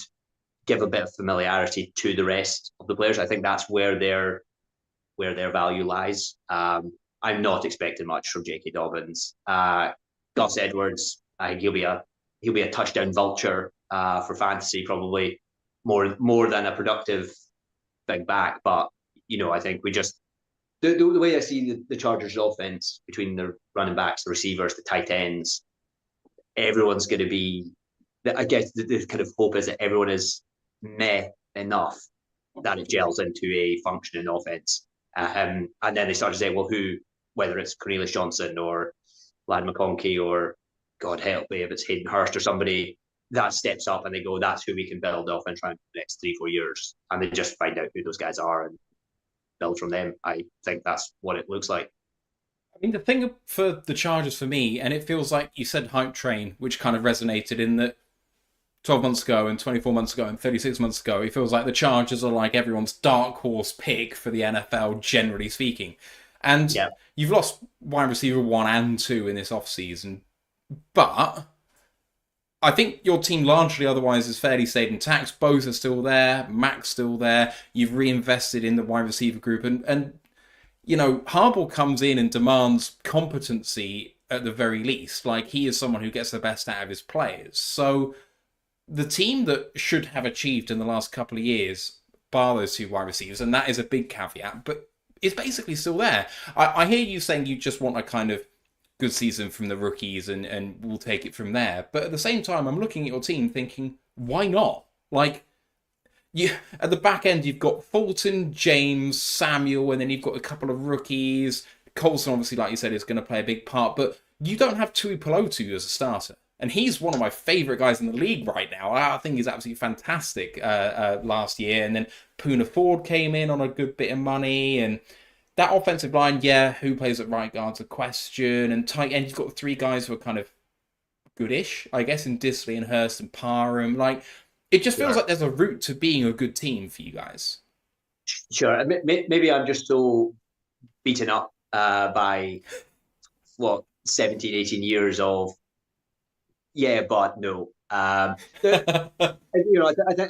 give a bit of familiarity to the rest of the players. I think that's where their value lies. I'm not expecting much from J.K. Dobbins. Gus Edwards, I think he'll be a touchdown vulture for fantasy, probably more than a productive big back. But I think we just the way I see the Chargers' offense between the running backs, the receivers, the tight ends, everyone's going to be. I guess the kind of hope is that everyone is meh enough that it gels into a functioning offense, and then they start to say, well, whether it's Cornelius Johnson or Lad McConkey or, God help me, if it's Hayden Hurst or somebody that steps up and they go, that's who we can build offense around for the next 3-4 years. And they just find out who those guys are and build from them. I think that's what it looks like. I mean, the thing for the Chargers for me, and it feels like you said hype train, which kind of resonated in that 12 months ago and 24 months ago and 36 months ago, it feels like the Chargers are like everyone's dark horse pick for the NFL, generally speaking. And Yeah. you've lost wide receiver 1 and 2 in this offseason, but I think your team largely otherwise is fairly stayed intact. Both are still there. Mac's still there. You've reinvested in the wide receiver group. And Harbaugh comes in and demands competency at the very least. Like, he is someone who gets the best out of his players. So the team that should have achieved in the last couple of years, bar those 2 wide receivers, and that is a big caveat, but it's basically still there. I hear you saying you just want a kind of good season from the rookies and we'll take it from there. But at the same time, I'm looking at your team thinking, why not? Like, at the back end, you've got Fulton, James, Samuel, and then you've got a couple of rookies. Coulson, obviously, like you said, is going to play a big part, but you don't have Tui Pelotu as a starter. And he's one of my favourite guys in the league right now. I think he's absolutely fantastic last year. And then Poona Ford came in on a good bit of money, and that offensive line, who plays at right guard's a question. And tight end, you've got 3 guys who are kind of goodish, I guess, in Disley and Hurst and Parham. Like, it just feels like there's a route to being a good team for you guys. Sure. Maybe I'm just so beaten up by, 17, 18 years of, but no. I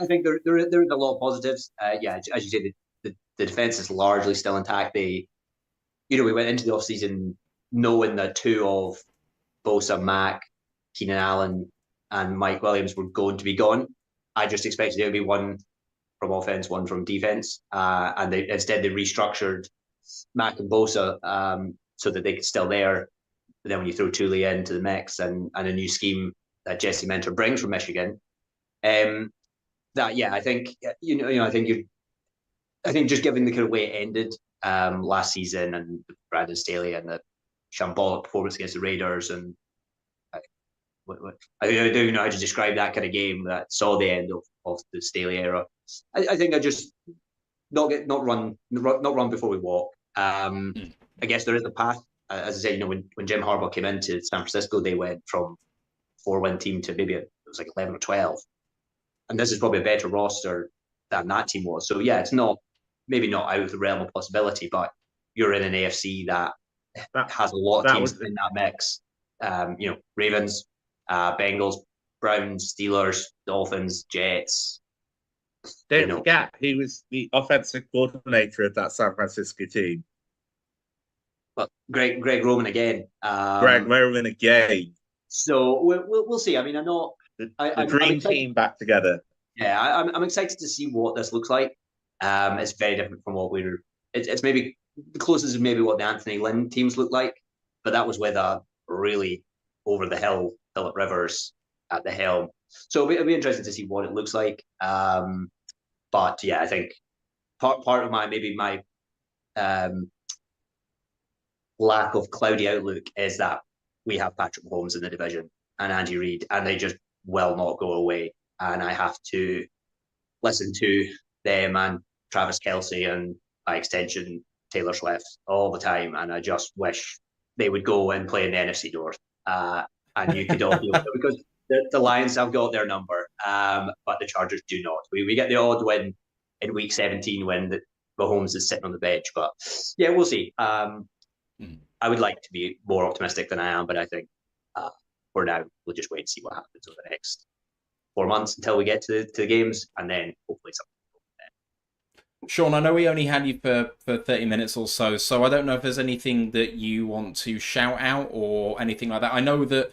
think there is a lot of positives. As you say, the defense is largely still intact. We went into the offseason knowing that 2 of Bosa, Mac, Keenan Allen, and Mike Williams were going to be gone. I just expected it would be 1 from offense, 1 from defense. And instead they restructured Mac and Bosa so that they could still there. But then when you throw Thule into the mix and a new scheme that Jesse Mentor brings from Michigan, I think I think just given the kind of way it ended last season and Brandon Staley and the shambolic performance against the Raiders, and I don't even know how to describe that kind of game that saw the end of the Staley era. I think I just not run before we walk. I guess there is a path. As I said, when Jim Harbaugh came into San Francisco, they went from 4-win team to maybe it was like 11 or 12, and this is probably a better roster than that team was. So it's maybe not out of the realm of possibility, but you're in an AFC that has a lot of teams in that mix. Ravens, Bengals, Browns, Steelers, Dolphins, Jets. Don't forget, he was the offensive coordinator of that San Francisco team. Well, Greg Roman again. Greg Roman again. So we'll see. I mean, the dream team back together. Yeah, I'm excited to see what this looks like. It's very different from what it's maybe the closest is maybe what the Anthony Lynn teams look like, but that was with a really over the hill Philip Rivers at the helm. So it'll be interesting to see what it looks like. But I think part of my lack of cloudy outlook is that we have Patrick Mahomes in the division and Andy Reid, and they just will not go away. And I have to listen to them and Travis Kelce and by extension Taylor Swift all the time, and I just wish they would go and play in the NFC North, and you could all deal with it because the Lions have got their number, but the Chargers do not. We get the odd win in Week 17 when Mahomes is sitting on the bench, but we'll see. I would like to be more optimistic than I am, but I think for now we'll just wait and see what happens over the next 4 months until we get to the games, and then hopefully something. Sean, I know we only had you for 30 minutes or so I don't know if there's anything that you want to shout out or anything like that. I know that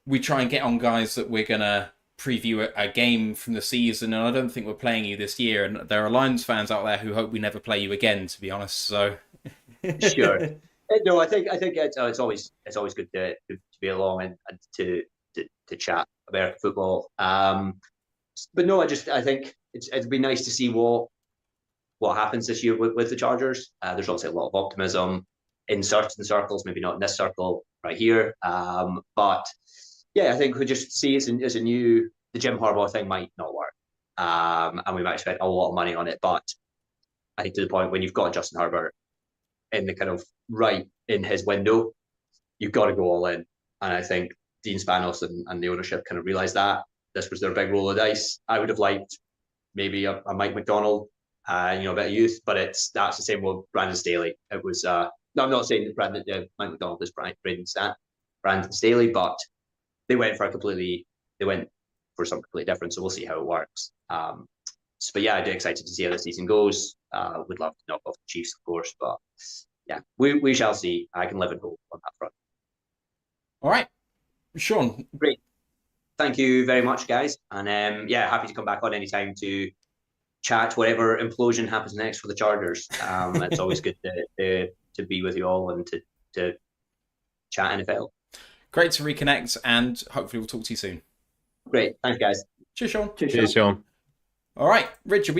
we try and get on guys that we're going to preview a game from the season, and I don't think we're playing you this year, and there are Lions fans out there who hope we never play you again, to be honest. So Sure. No, I think it's always good to be along and to chat American football. But no, I think it'd be nice to see what happens this year with the Chargers. There's obviously a lot of optimism in certain circles, maybe not in this circle right here. But I think we just see it as the Jim Harbaugh thing might not work. And we might spend a lot of money on it. But I think to the point when you've got Justin Herbert in the kind of right in his window, you've got to go all in. And I think Dean Spanos and the ownership kind of realized that this was their big roll of dice. I would have liked maybe a Mike McDonald, a bit of youth, but that's the same with Brandon Staley. It was No, I'm not saying that Mike McDonald is Brandon Staley, but they went for something completely different. So we'll see how it works. But yeah, I'm excited to see how the season goes. Would love to knock off the Chiefs, of course, but yeah, we shall see. I can live in hope on that front. All right, Sean. Great. Thank you very much, guys. And yeah, happy to come back on anytime to chat whatever implosion happens next for the Chargers. It's always good to be with you all and to chat NFL. Great to reconnect, and hopefully we'll talk to you soon. Great. Thanks, guys. Cheers, Sean. Cheers, Sean. All right, Richard,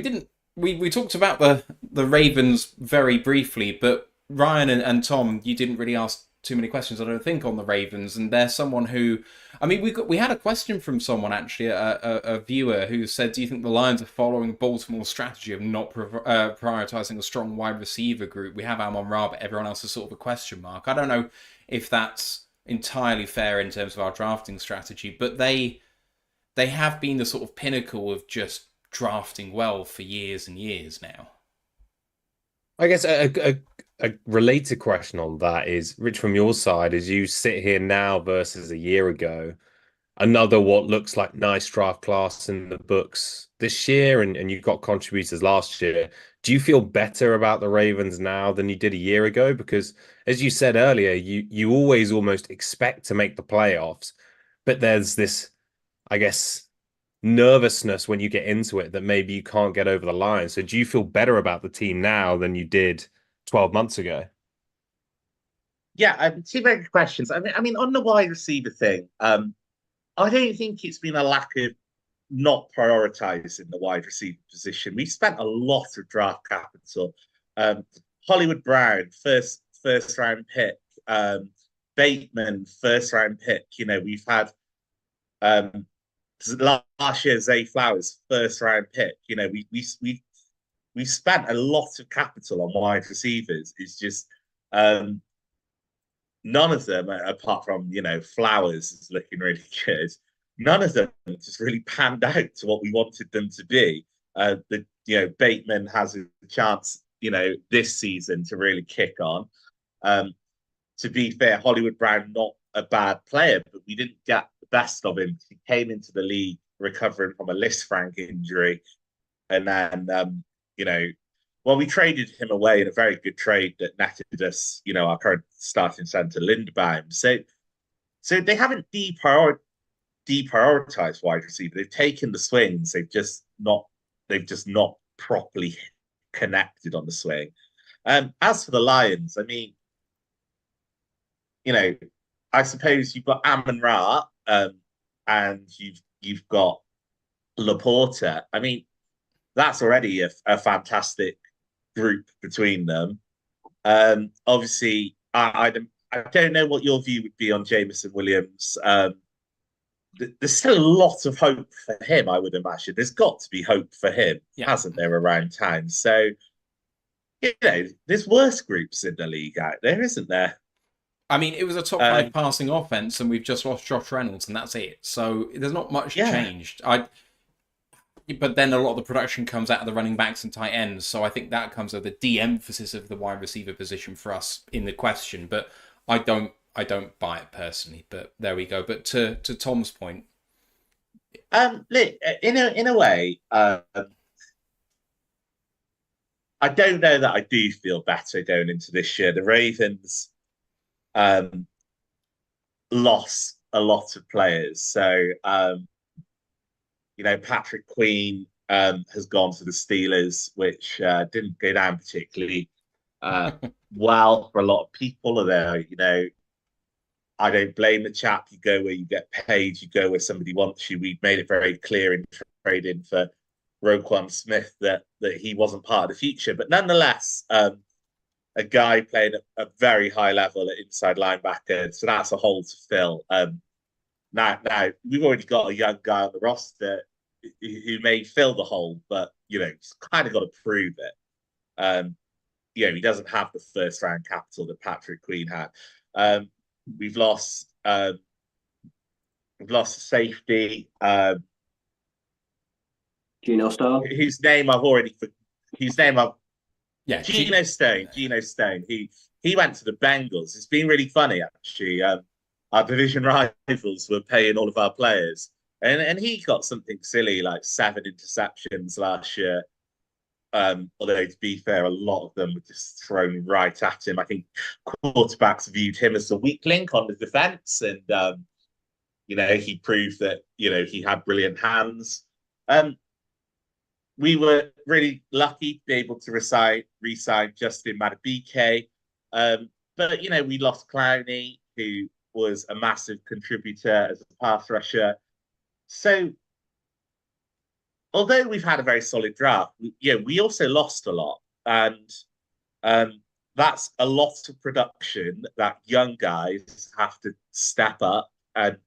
we talked about the Ravens very briefly, but Ryan and Tom, you didn't really ask too many questions, I don't think, on the Ravens, and there's someone who, I mean, we had a question from someone, actually, a viewer, who said, do you think the Lions are following Baltimore's strategy of not prioritizing a strong wide receiver group? We have Amon-Ra, but everyone else is sort of a question mark. I don't know if that's entirely fair in terms of our drafting strategy, but they have been the sort of pinnacle of just drafting well for years and years now. I guess a related question on that is, Rich, from your side, as you sit here now versus a year ago, another what looks like nice draft class in the books this year, and you got contributors last year. Do you feel better about the Ravens now than you did a year ago? Because as you said earlier, you always almost expect to make the playoffs, but there's this, I guess, nervousness when you get into it that maybe you can't get over the line. So do you feel better about the team now than you did 12 months ago? Yeah, two very good questions. I mean, on the wide receiver thing, I don't think it's been a lack of not prioritizing the wide receiver position. We spent a lot of draft capital. Hollywood Brown, first round pick. Bateman, first round pick. You know, we've had last year Zay Flowers, first round pick. You know, we spent a lot of capital on wide receivers. It's just none of them, apart from, you know, Flowers is looking really good. None of them just really panned out to what we wanted them to be. Bateman has a chance, you know, this season to really kick on. To be fair, Hollywood Brown, not a bad player, but we didn't get the best of him. He came into the league recovering from a Lisfranc injury. And then, we traded him away in a very good trade that netted us, you know, our current starting centre, Linderbaum. So they haven't deprioritized wide receiver. They've taken the swings. They've just not properly connected on the swing. As for the Lions, I mean, you know, I suppose you've got Amon-Ra and you've got Laporta. I mean, that's already a fantastic group between them. Obviously, I don't know what your view would be on Jameson Williams. There's still a lot of hope for him, I would imagine. There's got to be hope for him, hasn't there, around town? So, you know, there's worse groups in the league out there, isn't there? I mean, it was a top 5 passing offense, and we've just lost Josh Reynolds, and that's it. So there's not much changed. But then a lot of the production comes out of the running backs and tight ends, so I think that comes with the de-emphasis of the wide receiver position for us in the question. But I don't buy it personally. But there we go. But to Tom's point, in a way, I don't know that I do feel better going into this year. The Ravens lost a lot of players. So, you know, Patrick Queen has gone to the Steelers, which didn't go down particularly well for a lot of people there. You know, I don't blame the chap. You go where you get paid. You go where somebody wants you. We've made it very clear in trading for Roquan Smith that he wasn't part of the future. But nonetheless, a guy playing at a very high level at inside linebacker. So that's a hole to fill. Now we've already got a young guy on the roster who may fill the hole, but, you know, he's kind of got to prove it. You know, he doesn't have the first round capital that Patrick Queen had. We've lost safety. Geno Stone. Whose name I've already. Geno Stone. He he went to the Bengals. It's been really funny, actually. Our division rivals were paying all of our players, and he got something silly like 7 interceptions last year. Although to be fair, a lot of them were just thrown right at him. I think quarterbacks viewed him as a weak link on the defense, and he proved that he had brilliant hands. We were really lucky to be able to re-sign Justin Madubuike. But we lost Clowney, who was a massive contributor as a pass rusher. So although we've had a very solid draft, we also lost a lot. And that's a lot of production that young guys have to step up. And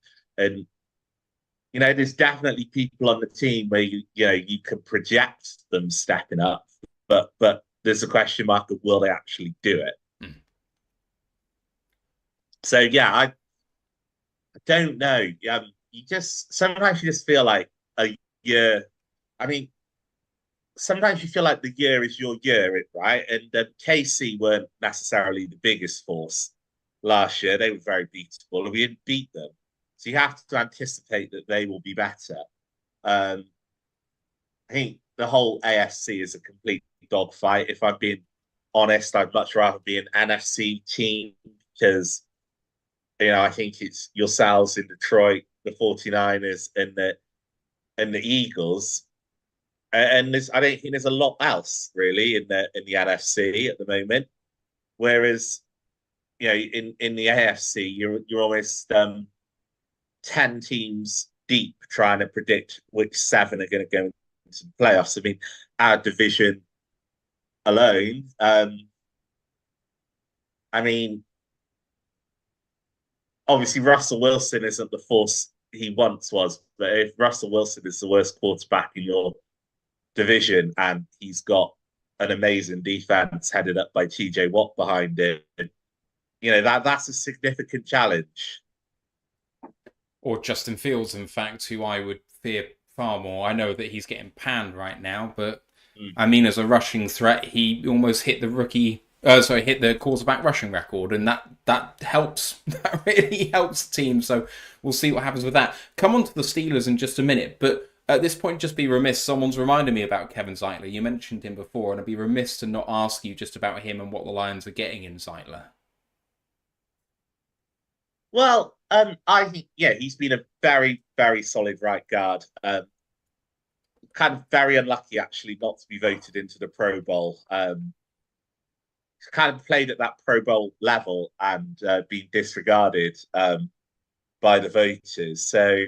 there's definitely people on the team where you can project them stepping up, but there's a question mark of will they actually do it. So yeah, I don't know. Sometimes you just feel like a year. I mean, sometimes you feel like the year is your year, right? And KC weren't necessarily the biggest force last year. They were very beatable, and we didn't beat them. So you have to anticipate that they will be better. I think the whole AFC is a complete dogfight. If I'm being honest, I'd much rather be an NFC team because, I think it's yourselves in Detroit, the 49ers, and the Eagles. And I don't think there's a lot else really in the NFC at the moment. Whereas, in the AFC, you're almost 10 teams deep trying to predict which 7 are going to go into the playoffs. I mean, our division alone, obviously Russell Wilson isn't the force he once was, but if Russell Wilson is the worst quarterback in your division and he's got an amazing defense headed up by TJ Watt behind him, that's a significant challenge. Or Justin Fields, in fact, who I would fear far more. I know that he's getting panned right now, but as a rushing threat, he almost hit the quarterback rushing record, and that helps. That really helps the team. So we'll see what happens with that. Come on to the Steelers in just a minute, but at this point, just be remiss. Someone's reminded me about Kevin Zeitler. You mentioned him before, and I'd be remiss to not ask you just about him and what the Lions are getting in Zeitler. Well, I think, he's been a very, very solid right guard. Kind of very unlucky, actually, not to be voted into the Pro Bowl. Kind of played at that Pro Bowl level and been disregarded by the voters. So,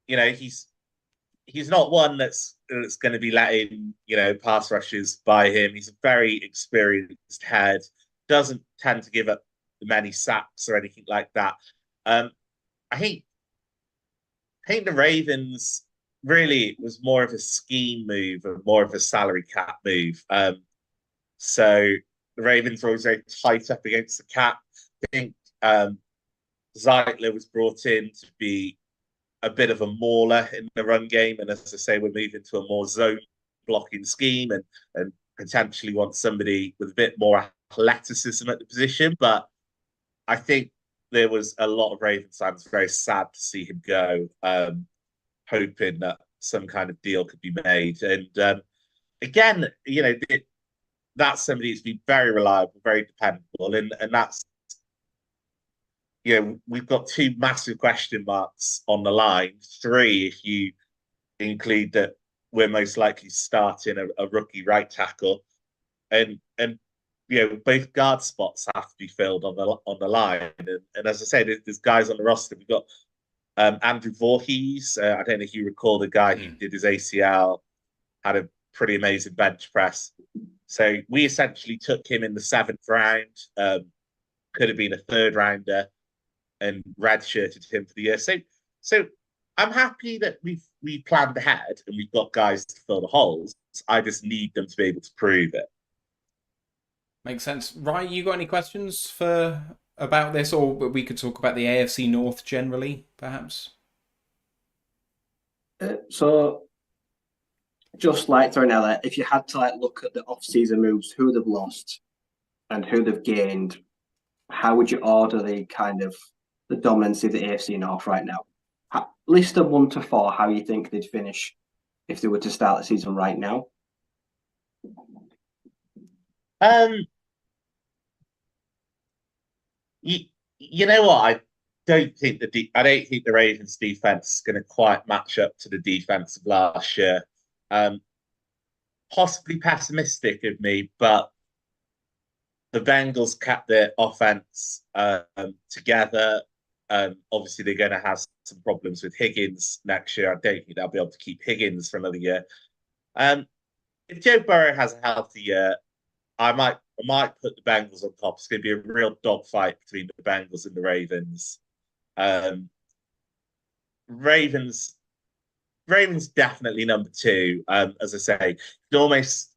he's not one that's going to be letting, pass rushes by him. He's a very experienced head, doesn't tend to give up many sacks or anything like that. I think the Ravens really was more of a scheme move and more of a salary cap move. So the Ravens were always very tight up against the cap. I think Zeitler was brought in to be a bit of a mauler in the run game, and as I say, we're moving to a more zone blocking scheme and potentially want somebody with a bit more athleticism at the position. But I think there was a lot of Ravens fans very sad to see him go, hoping that some kind of deal could be made. And again, that's somebody who's been very reliable, very dependable, and that's, we've got 2 massive question marks on the line, 3 if you include that we're most likely starting a rookie right tackle, and both guard spots have to be filled on the line. And as I said, there's guys on the roster. We've got Andrew Voorhees. I don't know if you recall the guy who did his ACL, had a pretty amazing bench press. So we essentially took him in the 7th round. Could have been a 3rd rounder, and redshirted him for the year. So I'm happy that we planned ahead and we've got guys to fill the holes. I just need them to be able to prove it. Makes sense. Ryan, you got any questions about this, or we could talk about the AFC North generally, perhaps? So just like throwing out there, if you had to like look at the off-season moves, who they've lost and who they've gained, how would you order the kind of the dominance of the AFC North right now? List them 1 to 4. How you think they'd finish if they were to start the season right now? You know what? I don't think the Ravens defense is going to quite match up to the defense of last year. Possibly pessimistic of me, but the Bengals kept their offense together. Obviously, they're going to have some problems with Higgins next year. I don't think they'll be able to keep Higgins for another year. If Joe Burrow has a healthy year, I might put the Bengals on top. It's going to be a real dogfight between the Bengals and the Ravens. Ravens definitely number 2. As I say, you almost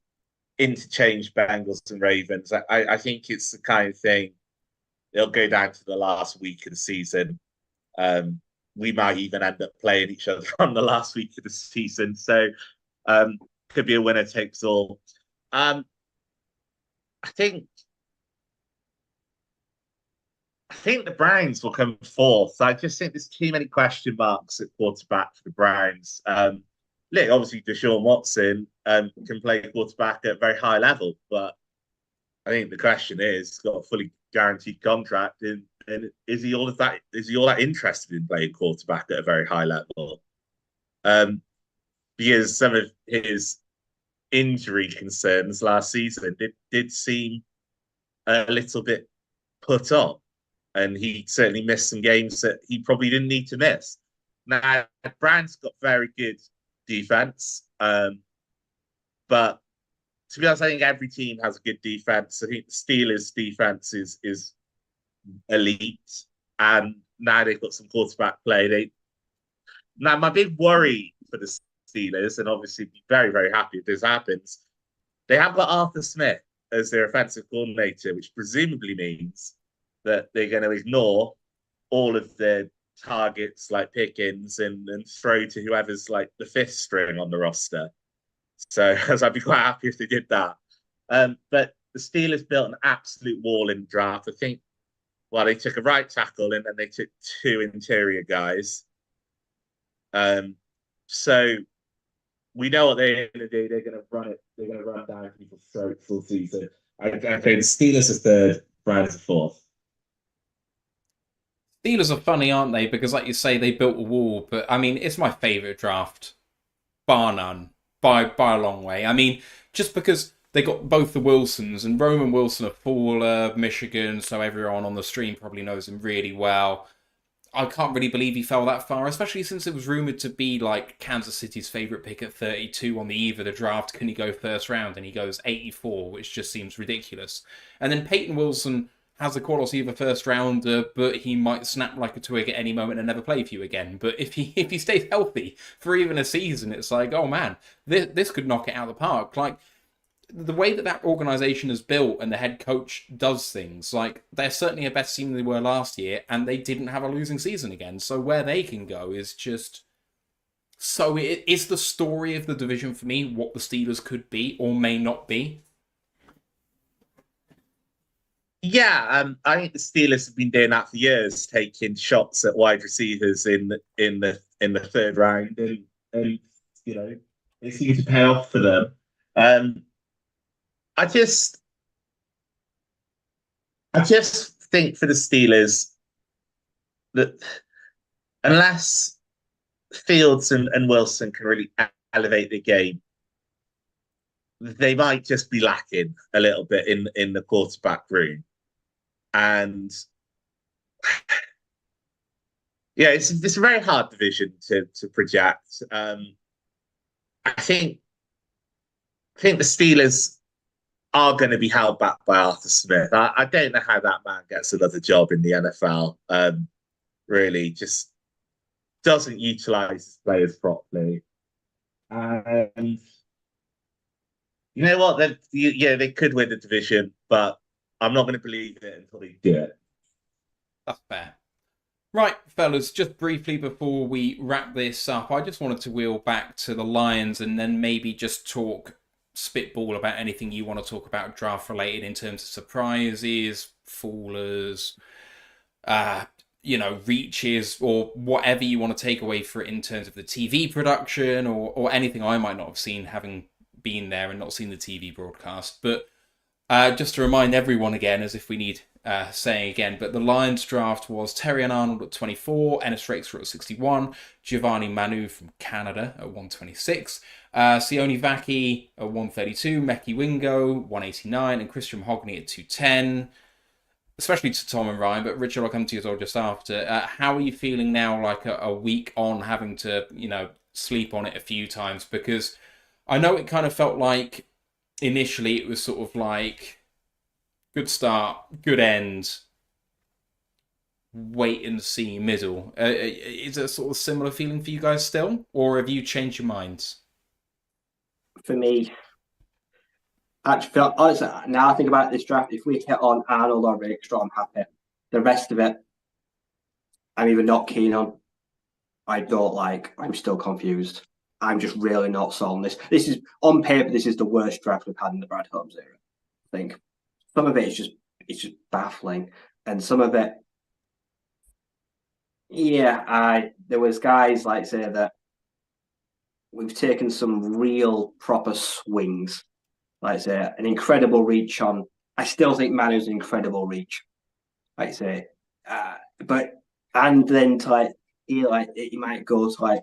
interchange Bengals and Ravens. I think it's the kind of thing they'll go down to the last week of the season. We might even end up playing each other on the last week of the season. So could be a winner takes all. I think the Browns will come fourth. I just think there's too many question marks at quarterback for the Browns. Look, obviously Deshaun Watson can play quarterback at a very high level, but I think the question is, he's got a fully guaranteed contract, and is he all that interested in playing quarterback at a very high level? Because some of his injury concerns last season did seem a little bit put on, and he certainly missed some games that he probably didn't need to miss. Now, Brand's got very good defense, but to be honest, I think every team has a good defense. I think the Steelers' defense is elite, and now they've got some quarterback play. Now, my big worry for the Steelers, and obviously be very, very happy if this happens, they have got Arthur Smith as their offensive coordinator, which presumably means that they're going to ignore all of their targets like Pickens and throw to whoever's like the 5th string on the roster. So I'd be quite happy if they did that. But the Steelers built an absolute wall in the draft. I think, well, they took a right tackle and then they took 2 interior guys. So we know what they're going to do. They're going to run it. They're going to run down people's throats all season. I think the Steelers are 3rd, Browns are 4th. Steelers are funny, aren't they? Because, like you say, they built a wall. But I mean, it's my favourite draft, bar none, by a long way. I mean, just because they got both the Wilsons, and Roman Wilson of Poole, Michigan, so everyone on the stream probably knows him really well. I can't really believe he fell that far, especially since it was rumoured to be like Kansas City's favourite pick at 32 on the eve of the draft. Can he go first round? And he goes 84, which just seems ridiculous. And then Peyton Wilson has the quality of a first rounder, but he might snap like a twig at any moment and never play for you again. But if he stays healthy for even a season, it's like, oh man, this could knock it out of the park. Like, the way that organisation is built and the head coach does things, like, they're certainly a better team than they were last year, and they didn't have a losing season again. So where they can go is just... So it is the story of the division for me, what the Steelers could be or may not be. Yeah, I think the Steelers have been doing that for years, taking shots at wide receivers in the 3rd round, and you know, it seems to pay off for them. I just think for the Steelers that unless Fields and Wilson can really elevate the game, they might just be lacking a little bit in the quarterback room. And yeah, it's a very hard division to project. I think the Steelers are going to be held back by Arthur Smith. I don't know how that man gets another job in the NFL. Really, just doesn't utilize his players properly. And you know what? They could win the division, but I'm not going to believe it until they do it. That's fair. Right, fellas, just briefly before we wrap this up, I just wanted to wheel back to the Lions and then maybe just talk spitball about anything you want to talk about draft related in terms of surprises, fallers, reaches, or whatever you want to take away for it in terms of the TV production or anything I might not have seen, having been there and not seen the TV broadcast. But just to remind everyone again, as if we need saying again, but the Lions draft was Terry and Arnold at 24, Ennis Rakestraw at 61, Giovanni Manu from Canada at 126, Sione Vaki at 132, Meki Wingo 189, and Christian Hogney at 210. Especially to Tom and Ryan, but Richard, I'll come to you as well just after. How are you feeling now, like a week on, having to, sleep on it a few times? Because I know it kind of felt like initially it was sort of like good start, good end, wait and see middle. Is it a sort of similar feeling for you guys still, or have you changed your minds? For me, actually, honestly, now I think about this draft, if we hit on Arnold or Rakestraw, I'm happy. The rest of it, I'm either not keen on, I don't like, I'm still confused. I'm just really not sold on this. This is, on paper, this is the worst draft we've had in the Brad Holmes era, I think. Some of it is just baffling. And some of it, there was guys like say that we've taken some real proper swings. Like I say, an incredible reach on. I still think Manu's an incredible reach. Like I say, and then to he might go to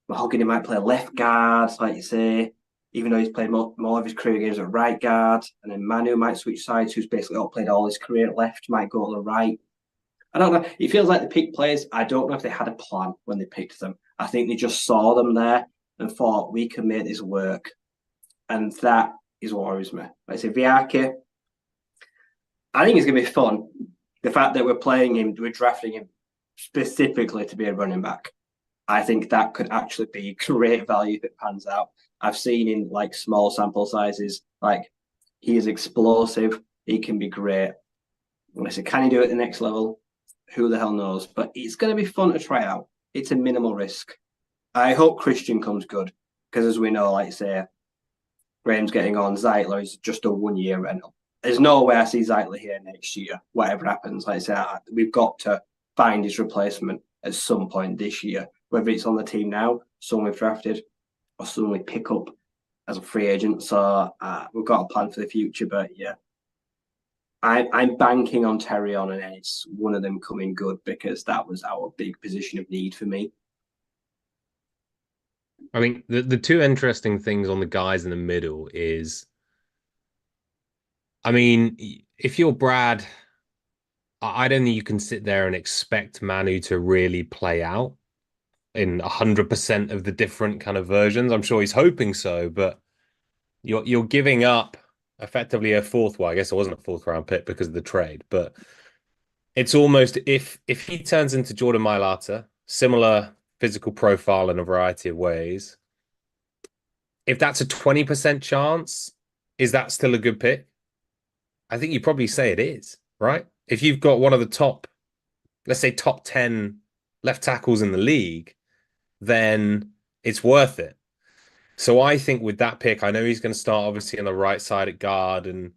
Mahogany might play left guard, like you say, even though he's played more of his career games at right guard, and then Manu might switch sides, who's basically played all his career at left, might go to the right. I don't know. It feels like they picked players. I don't know if they had a plan when they picked them. I think they just saw them there and thought we can make this work. And that is what worries me. Like I say, Viaki, I think it's going to be fun. The fact that we're drafting him specifically to be a running back. I think that could actually be great value if it pans out. I've seen in small sample sizes, he is explosive. He can be great. When I say, can he do it at the next level? Who the hell knows? But it's going to be fun to try out. It's a minimal risk. I hope Christian comes good because, as we know, Graham's getting on. Zeitler is just a 1 year rental. There's no way I see Zeitler here next year. Whatever happens, we've got to find his replacement at some point this year. Whether it's on the team now, someone we've drafted, or someone we pick up as a free agent. So we've got a plan for the future. But yeah, I'm banking on Terry on and it's one of them coming good because that was our big position of need for me. I mean, the two interesting things on the guys in the middle is, I mean, if you're Brad, I don't think you can sit there and expect Manu to really play out in 100% of the different kind of versions. I'm sure he's hoping so, but you're giving up effectively a fourth. Well, I guess it wasn't a fourth round pick because of the trade, but it's almost if he turns into Jordan Mailata, similar physical profile in a variety of ways. If that's a 20% chance, is that still a good pick? I think you probably say it is, right? If you've got one of the top, let's say top 10 left tackles in the league, then it's worth it. So I think with that pick, I know he's going to start obviously on the right side at guard. And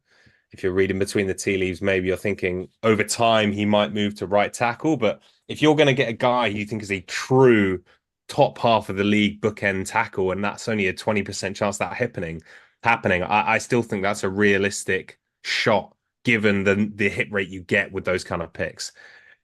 if you're reading between the tea leaves, maybe you're thinking over time he might move to right tackle. But if you're going to get a guy you think is a true top half of the league bookend tackle, and that's only a 20% chance that happening, I still think that's a realistic shot given the hit rate you get with those kind of picks.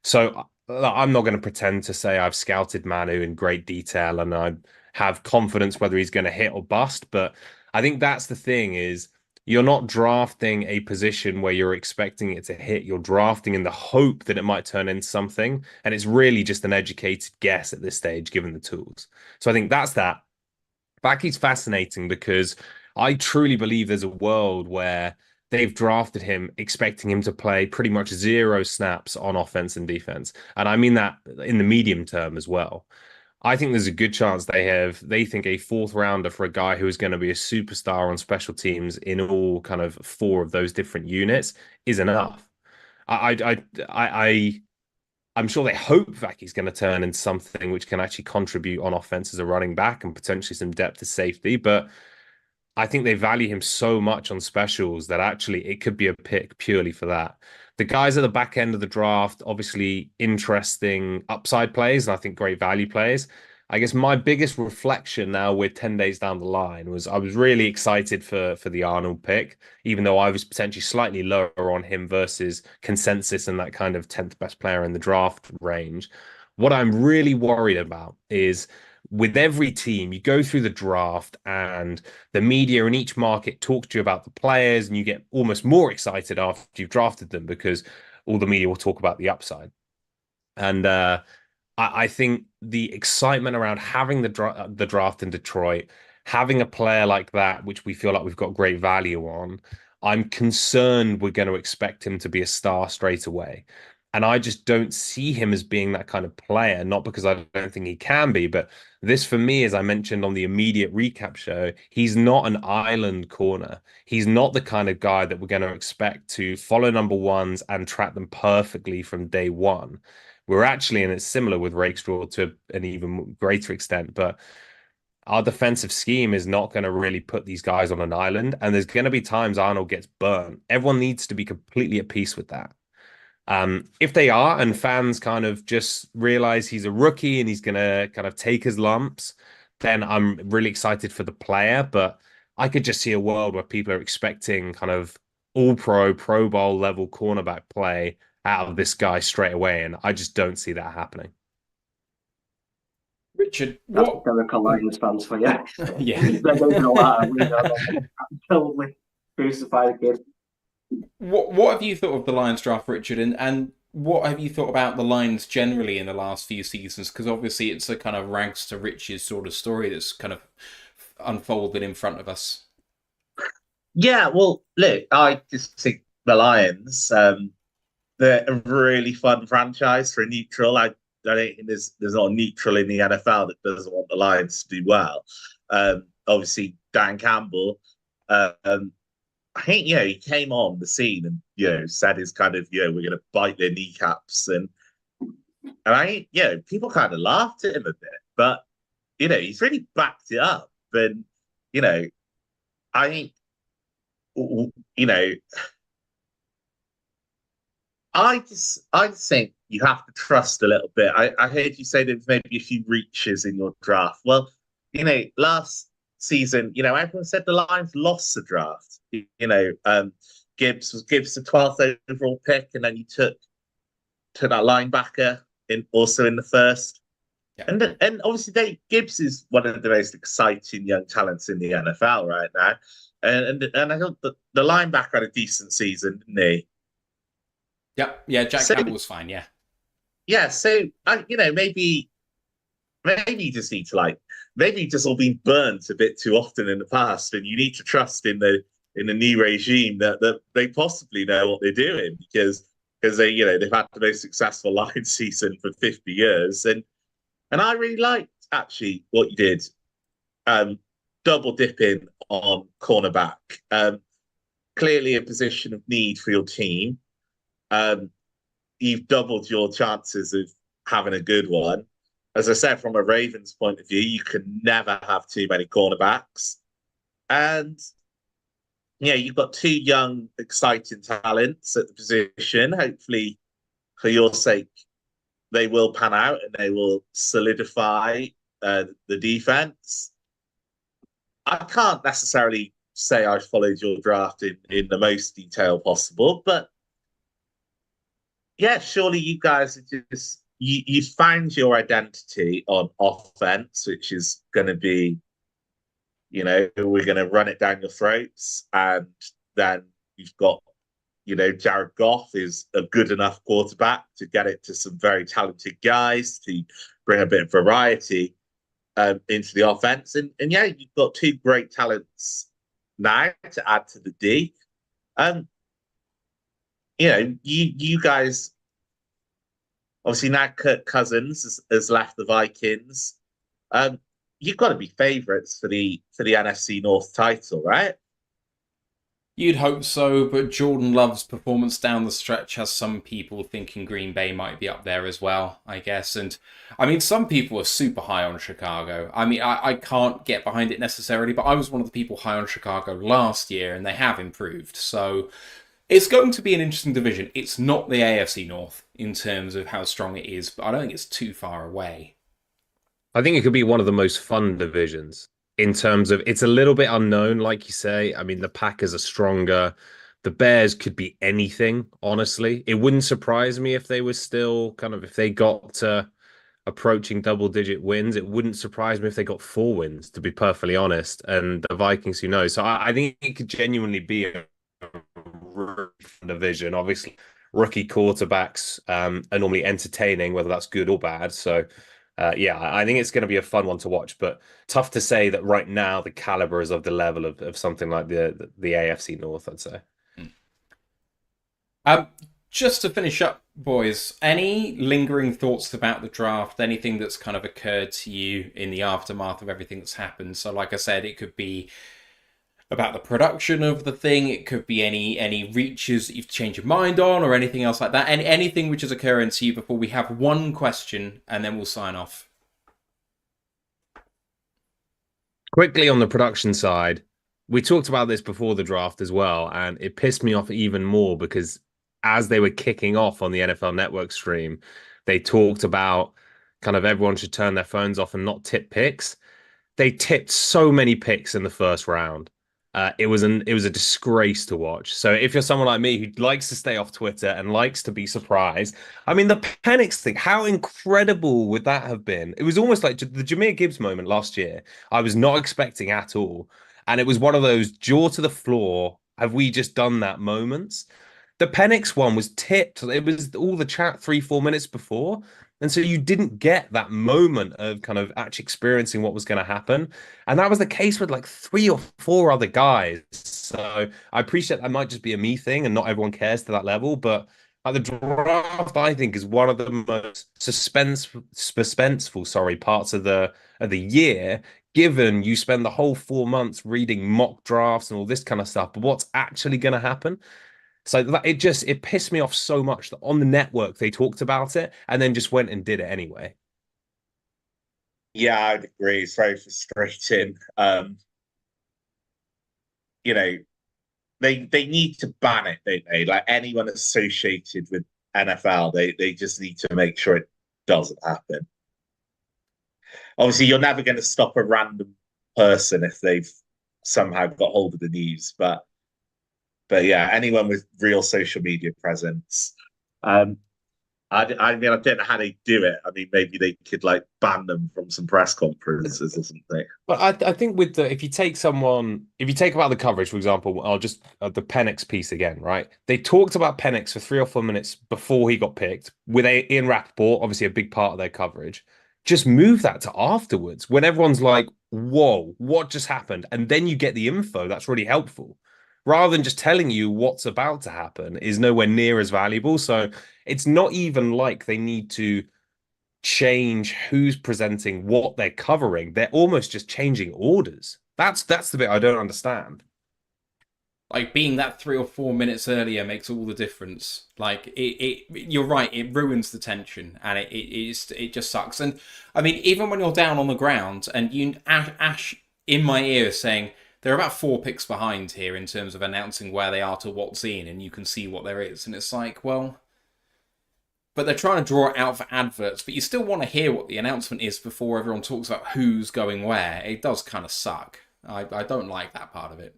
So I'm not going to pretend to say I've scouted Manu in great detail and I have confidence whether he's going to hit or bust. But I think that's the thing is you're not drafting a position where you're expecting it to hit. You're drafting in the hope that it might turn into something. And it's really just an educated guess at this stage, given the tools. So I think that's that. Baki's fascinating because I truly believe there's a world where they've drafted him expecting him to play pretty much 0 snaps on offense and defense. And I mean that in the medium term as well. I think there's a good chance they think a fourth rounder for a guy who is going to be a superstar on special teams in all kind of 4 of those different units is enough. I I'm sure they hope Vaki's going to turn into something which can actually contribute on offense as a running back and potentially some depth to safety. But I think they value him so much on specials that actually it could be a pick purely for that. The guys at the back end of the draft, obviously interesting upside plays, and I think great value plays. I guess my biggest reflection now we're 10 days down the line was I was really excited for the Arnold pick, even though I was potentially slightly lower on him versus consensus and that kind of 10th best player in the draft range. What I'm really worried about is with every team, you go through the draft and the media in each market talk to you about the players, and you get almost more excited after you've drafted them because all the media will talk about the upside. And I think the excitement around having the draft in Detroit, having a player like that, which we feel like we've got great value on, I'm concerned we're going to expect him to be a star straight away. And I just don't see him as being that kind of player, not because I don't think he can be, but this for me, as I mentioned on the immediate recap show, he's not an island corner. He's not the kind of guy that we're going to expect to follow number ones and track them perfectly from day one. We're actually, and it's similar with Rakestraw to an even greater extent, but our defensive scheme is not going to really put these guys on an island. And there's going to be times Arnold gets burnt. Everyone needs to be completely at peace with that. If they are, and fans kind of just realize he's a rookie and he's going to kind of take his lumps, then I'm really excited for the player. But I could just see a world where people are expecting kind of all Pro Bowl level cornerback play out of this guy straight away, and I just don't see that happening. Richard, That's what? typical Lions fans for you. Yeah. They're doing a lot of absolutely crucify the kid. What have you thought of the Lions draft, Richard, and what have you thought about the Lions generally in the last few seasons? Because obviously it's a kind of rags to riches sort of story that's kind of unfolded in front of us. Yeah, well, look, I just think the Lions, they're a really fun franchise for a neutral. I don't think there's not a neutral in the NFL that doesn't want the Lions to do well. Obviously, Dan Campbell, I think, he came on the scene and, said his kind of, we're going to bite their kneecaps. And I think, people kind of laughed at him a bit, but, he's really backed it up. And, I think, I just think you have to trust a little bit. I heard you say there's maybe a few reaches in your draft. Well, last season, everyone said the Lions lost the draft. Gibbs the 12th overall pick, and then you took that linebacker also in the first. Yeah. And obviously Gibbs is one of the most exciting young talents in the NFL right now. And I thought the linebacker had a decent season, didn't he? Yeah, Jack Campbell was fine, yeah. Yeah, so maybe you just need to maybe you've just all been burnt a bit too often in the past, and you need to trust in the new regime that they possibly know what they're doing because they've had the most successful Lions season for 50 years. And I really liked actually what you did. Double dipping on cornerback. Clearly a position of need for your team. You've doubled your chances of having a good one. As I said, from a Ravens point of view, you can never have too many cornerbacks. And you've got two young, exciting talents at the position. Hopefully, for your sake, they will pan out and they will solidify the defense. I can't necessarily say I followed your draft in the most detail possible, but surely you guys are just you found your identity on offense, which is going to be, we're going to run it down your throats, and then you've got, Jared Goff is a good enough quarterback to get it to some very talented guys to bring a bit of variety into the offense. And you've got two great talents now to add to the D. You guys, obviously now Kirk Cousins has left the Vikings. You've got to be favourites for the NFC North title, right? You'd hope so, but Jordan Love's performance down the stretch has some people thinking Green Bay might be up there as well, I guess. And I mean, some people are super high on Chicago. I mean, I can't get behind it necessarily, but I was one of the people high on Chicago last year, and they have improved. So it's going to be an interesting division. It's not the AFC North in terms of how strong it is, but I don't think it's too far away. I think it could be one of the most fun divisions in terms of it's a little bit unknown, like you say. I mean, the Packers are stronger. The Bears could be anything, honestly. It wouldn't surprise me if they were still if they got to approaching double-digit wins. It wouldn't surprise me if they got 4 wins, to be perfectly honest. And the Vikings, who knows? So I think it could genuinely be a really fun division. Obviously, rookie quarterbacks are normally entertaining, whether that's good or bad. So yeah, I think it's going to be a fun one to watch, but tough to say that right now the caliber is of the level of something like the AFC North, I'd say. Just to finish up, boys, any lingering thoughts about the draft? Anything that's kind of occurred to you in the aftermath of everything that's happened? So, like I said, it could be about the production of the thing. It could be any reaches that you've changed your mind on, or anything else like that. And anything which is occurring to you before we have one question, and then we'll sign off. Quickly on the production side, we talked about this before the draft as well, and it pissed me off even more because as they were kicking off on the NFL Network stream, they talked about everyone should turn their phones off and not tip picks. They tipped so many picks in the first round. It was a disgrace to watch. So if you're someone like me who likes to stay off Twitter and likes to be surprised, I mean, the Penix thing, how incredible would that have been? It was almost like the Jahmyr Gibbs moment last year. I was not expecting at all. And it was one of those jaw to the floor, have we just done that moments? The Penix one was tipped. It was all the chat 3-4 minutes before. And so you didn't get that moment of actually experiencing what was going to happen. And that was the case with like 3 or 4 other guys. So I appreciate that might just be a me thing and not everyone cares to that level. But the draft, I think, is one of the most suspenseful, parts of the year, given you spend the whole 4 months reading mock drafts and all this kind of stuff. But what's actually going to happen? So it pissed me off so much that on the network they talked about it and then just went and did it anyway. Yeah, I'd agree. It's very frustrating. You know, they need to ban it, don't they? Like anyone associated with NFL, they just need to make sure it doesn't happen. Obviously, you're never going to stop a random person if they've somehow got hold of the news, but yeah, anyone with real social media presence. I mean, I don't know how they do it. I mean, maybe they could like ban them from some press conferences or something. But I think with if you take about the coverage, for example, I'll just the Penix piece again, right? They talked about Penix for 3 or 4 minutes before he got picked with Ian Rappaport, obviously a big part of their coverage. Just move that to afterwards when everyone's like, whoa, what just happened? And then you get the info that's really helpful. Rather than just telling you what's about to happen is nowhere near as valuable. So it's not even like they need to change who's presenting what they're covering. They're almost just changing orders. That's the bit I don't understand. Like being that 3 or 4 minutes earlier makes all the difference. Like you're right, it ruins the tension and it just sucks. And I mean, even when you're down on the ground and Ash in my ear saying, they're about 4 picks behind here in terms of announcing where they are to what's in, and you can see what there is. And it's like, well, but they're trying to draw it out for adverts, but you still want to hear what the announcement is before everyone talks about who's going where. It does kind of suck. I don't like that part of it.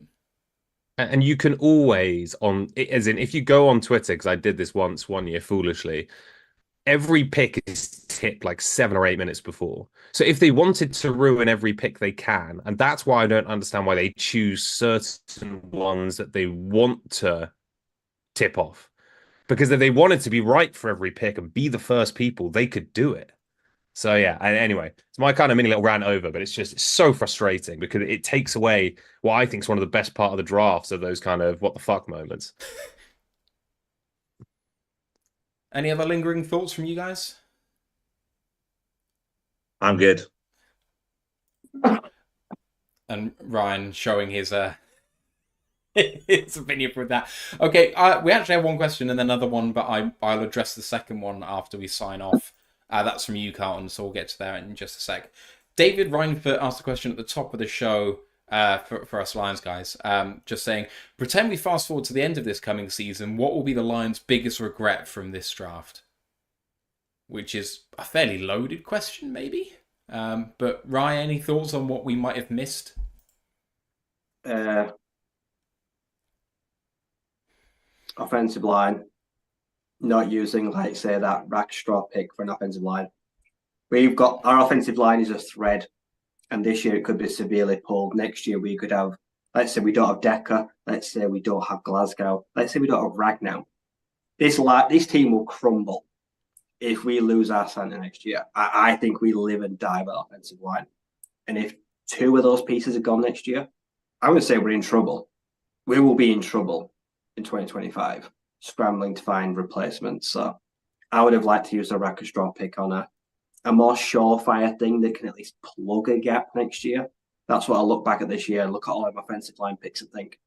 And you can always as in if you go on Twitter, because I did this once one year foolishly, every pick is tipped like 7 or 8 minutes before. So if they wanted to ruin every pick, they can. And that's why I don't understand why they choose certain ones that they want to tip off. Because if they wanted to be right for every pick and be the first people, they could do it. So yeah, and anyway, it's my kind of mini little rant over, but it's so frustrating because it takes away what I think is one of the best part of the drafts of those kind of what the fuck moments. Any other lingering thoughts from you guys? I'm good. And Ryan showing his his opinion with that. Okay, we actually have one question and another one, but I'll address the second one after we sign off. That's from you, Carlton, so we'll get to that in just a sec. David Reinfurt asked a question at the top of the show for us Lions guys, just saying, pretend we fast forward to the end of this coming season, what will be the Lions' biggest regret from this draft? Which is a fairly loaded question, maybe. But Ryan, any thoughts on what we might have missed? Offensive line, not using, like, say, that Rackstraw pick for an offensive line. We've got our offensive line is a thread, and this year it could be severely pulled. Next year we could have, let's say we don't have Decker, let's say we don't have Glasgow, let's say we don't have Ragnow. This team will crumble if we lose our centre next year. I think we live and die by offensive line. And if two of those pieces are gone next year, I would say we're in trouble. We will be in trouble in 2025, scrambling to find replacements. So I would have liked to use a rack of straw pick on a more surefire thing that can at least plug a gap next year. That's what I look back at this year and look at all of my offensive line picks and think,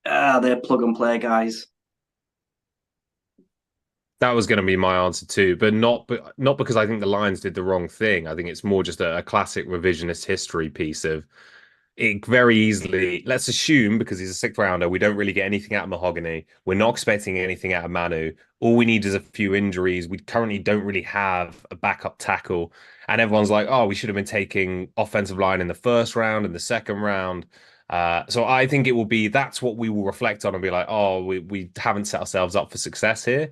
they're plug and play guys. That was going to be my answer too, but not because I think the Lions did the wrong thing. I think it's more just a classic revisionist history piece of it very easily. Let's assume, because he's a sixth rounder, we don't really get anything out of Mahogany. We're not expecting anything out of Manu. All we need is a few injuries. We currently don't really have a backup tackle. And everyone's like, oh, we should have been taking offensive line in the first round and the second round. So I think it will be, that's what we will reflect on and be like, oh, we haven't set ourselves up for success here.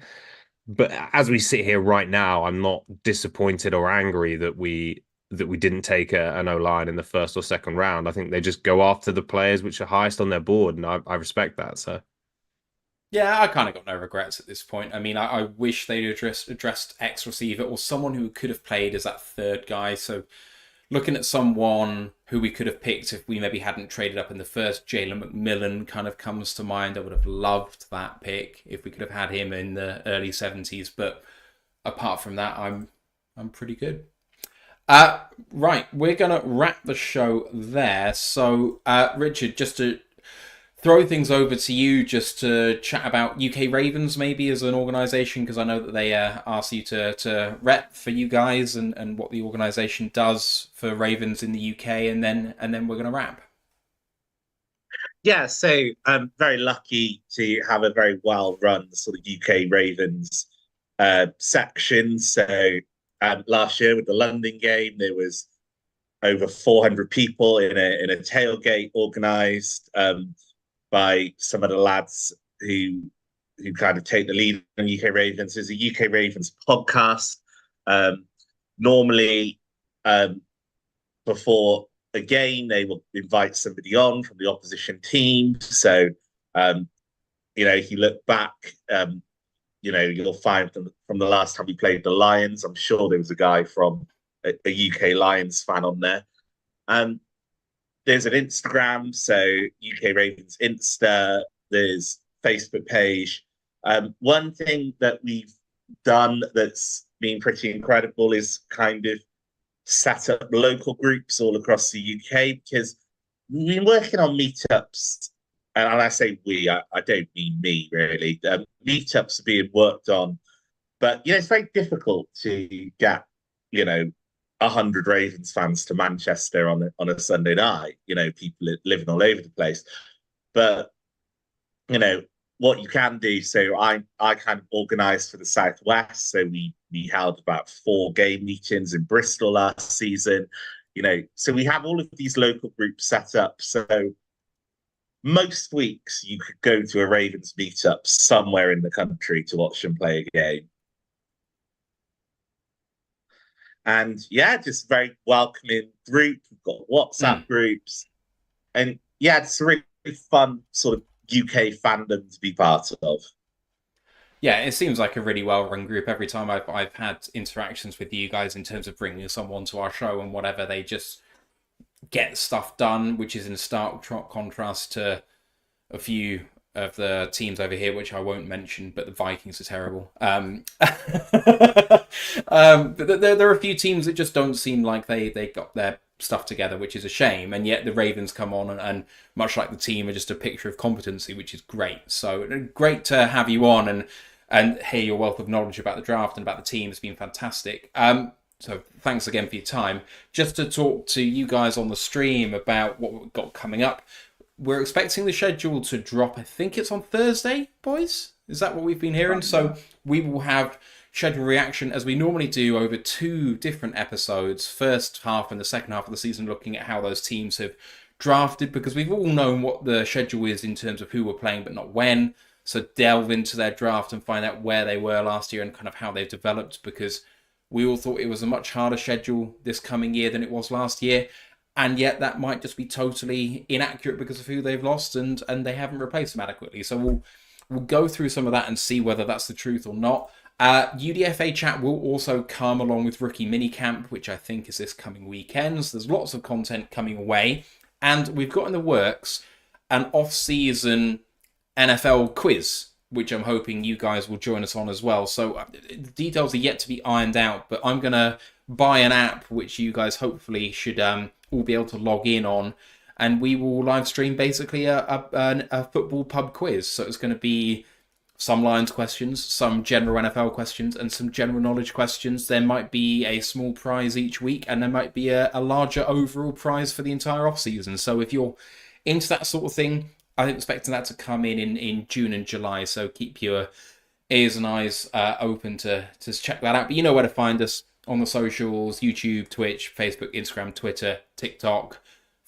But as we sit here right now, I'm not disappointed or angry that we didn't take an O-line in the first or second round. I think they just go after the players which are highest on their board, and I respect that. So, yeah, I kind of got no regrets at this point. I mean, I wish they'd addressed X receiver or someone who could have played as that third guy. So looking at someone who we could have picked if we maybe hadn't traded up in the first, Jalen McMillan kind of comes to mind. I would have loved that pick if we could have had him in the early 70s. But apart from that, I'm pretty good. Right, we're going to wrap the show there. So, Richard, just to throw things over to you, just to chat about UK Ravens maybe as an organisation, because I know that they asked you to rep for you guys and what the organisation does for Ravens in the UK, and then we're going to wrap. Yeah, so I'm very lucky to have a very well-run sort of UK Ravens section. So last year with the London game, there was over 400 people in a tailgate organised by some of the lads who kind of take the lead on UK Ravens. There's a UK Ravens podcast. Normally, before a game, they will invite somebody on from the opposition team. So, if you look back, you'll find from the last time we played the Lions, I'm sure there was a guy from a UK Lions fan on there. There's an Instagram, so UK Ravens Insta. There's Facebook page. One thing that we've done that's been pretty incredible is kind of set up local groups all across the UK, because we've been working on meetups. And I say we, I don't mean me really. Meetups are being worked on, but it's very difficult to get 100 Ravens fans to Manchester on a Sunday night. People are living all over the place. But what you can do. So I kind of organised for the Southwest. So we held about 4 game meetings in Bristol last season. So we have all of these local groups set up. So most weeks you could go to a Ravens meetup somewhere in the country to watch them play a game. And yeah, just very welcoming group. We've got WhatsApp groups. And yeah, it's a really fun sort of UK fandom to be part of. Yeah, it seems like a really well-run group. Every time I've had interactions with you guys in terms of bringing someone to our show and whatever, they just get stuff done, which is in stark contrast to a few of the teams over here, which I won't mention, but the Vikings are terrible. But there are a few teams that just don't seem like they got their stuff together, which is a shame. And yet the Ravens come on and much like the team are just a picture of competency, which is great. So great to have you on and hear your wealth of knowledge about the draft and about the team. It's been fantastic. So thanks again for your time. Just to talk to you guys on the stream about what we've got coming up. We're expecting the schedule to drop. I think it's on Thursday, boys. Is that what we've been hearing? So we will have schedule reaction as we normally do over 2 different episodes. First half and the second half of the season, looking at how those teams have drafted, because we've all known what the schedule is in terms of who we're playing, but not when. So delve into their draft and find out where they were last year and kind of how they've developed, because we all thought it was a much harder schedule this coming year than it was last year. And yet that might just be totally inaccurate because of who they've lost and they haven't replaced them adequately. So we'll go through some of that and see whether that's the truth or not. UDFA chat will also come along with Rookie Minicamp, which I think is this coming weekend. So there's lots of content coming away. And we've got in the works an off-season NFL quiz, which I'm hoping you guys will join us on as well. So the details are yet to be ironed out, but I'm going to buy an app, which you guys hopefully should all be able to log in on, and we will live stream basically a football pub quiz. So it's going to be some Lions questions, some general NFL questions, and some general knowledge questions. There might be a small prize each week, and there might be a larger overall prize for the entire off-season. So if you're into that sort of thing, I'm expecting that to come in June and July, so keep your ears and eyes open to check that out. But you know where to find us on the socials: YouTube, Twitch, Facebook, Instagram, Twitter, TikTok,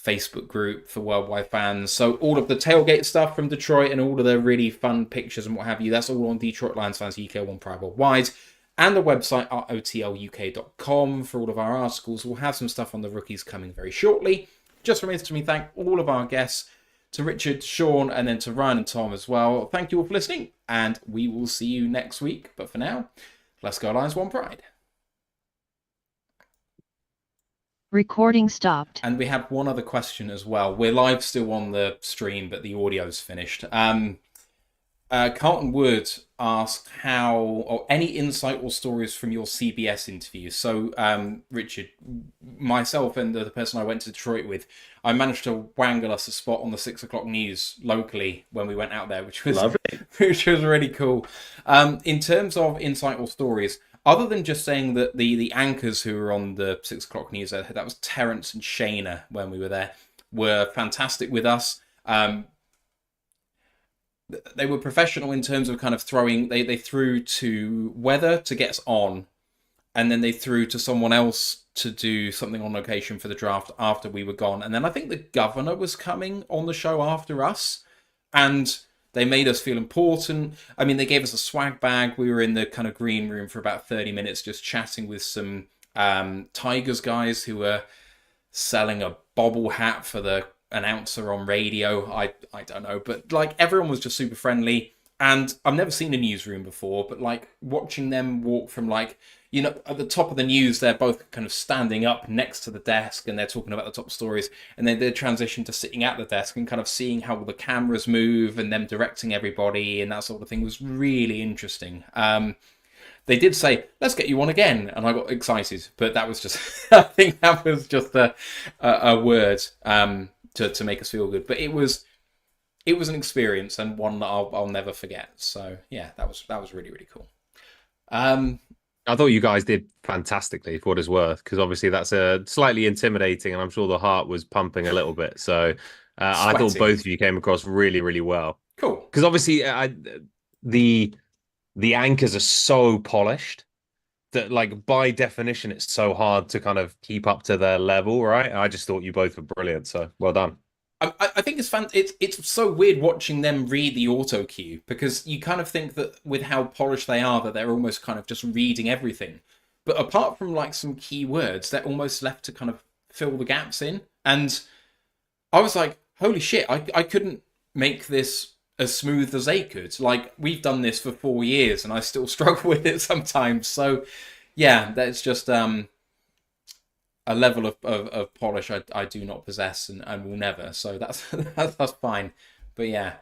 Facebook group for worldwide fans. So all of the tailgate stuff from Detroit and all of the really fun pictures and what have you, that's all on Detroit Lions Fans UK 1 Pride Worldwide. And the website, rotluk.com, for all of our articles. We'll have some stuff on the rookies coming very shortly. Just remains to me thank all of our guests, to Richard, Sean, and then to Ryan and Tom as well. Thank you all for listening, and we will see you next week. But for now, let's go Lions One Pride. Recording stopped. And we had one other question as well. We're live still on the stream, but the audio's finished. Carlton Wood asked how, or any insight or stories from your CBS interview. So, Richard, myself and the person I went to Detroit with, I managed to wangle us a spot on the 6 o'clock news locally when we went out there, which was lovely. Which was really cool. In terms of insight or stories, other than just saying that the anchors who were on the 6 o'clock news, that was Terence and Shayna when we were there, were fantastic with us. They were professional in terms of kind of throwing. They threw to weather to get us on, and then they threw to someone else to do something on location for the draft after we were gone. And then I think the governor was coming on the show after us, and they made us feel important. I mean, they gave us a swag bag. We were in the kind of green room for about 30 minutes just chatting with some Tigers guys who were selling a bobble hat for the announcer on radio. I don't know, but like everyone was just super friendly, and I've never seen a newsroom before, but like watching them walk from, like, you know, at the top of the news, they're both kind of standing up next to the desk and they're talking about the top stories, and then they transition to sitting at the desk and kind of seeing how the cameras move and them directing everybody and that sort of thing was really interesting. They did say, let's get you on again, and I got excited, but that was just I think that was just a word to make us feel good. But it was an experience, and one that I'll never forget. So yeah, that was really, really cool. I thought you guys did fantastically, for what it's worth, because obviously that's slightly intimidating, and I'm sure the heart was pumping a little bit. So I thought both of you came across really, really well. Cool. Because obviously the anchors are so polished that, like, by definition, it's so hard to kind of keep up to their level, right? I just thought you both were brilliant, so well done. I think it's fun. It's so weird watching them read the auto cue, because you kind of think that with how polished they are, that they're almost kind of just reading everything. But apart from like some key words, they're almost left to kind of fill the gaps in. And I was like, holy shit, I couldn't make this as smooth as they could. Like, we've done this for 4 years and I still struggle with it sometimes. So yeah, that's just a level of polish I do not possess and will never. So that's fine. But yeah.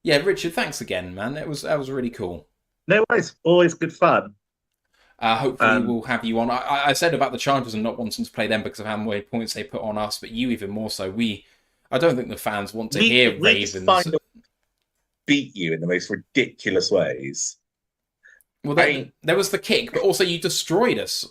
Yeah, Richard, thanks again, man. That was really cool. No worries. Always good fun. Hopefully we'll have you on. I said about the Chargers and not wanting to play them because of how many points they put on us, but you even more so. I don't think the fans want to hear Ravens. Just find beat you in the most ridiculous ways. Well, there was the kick, but also you destroyed us.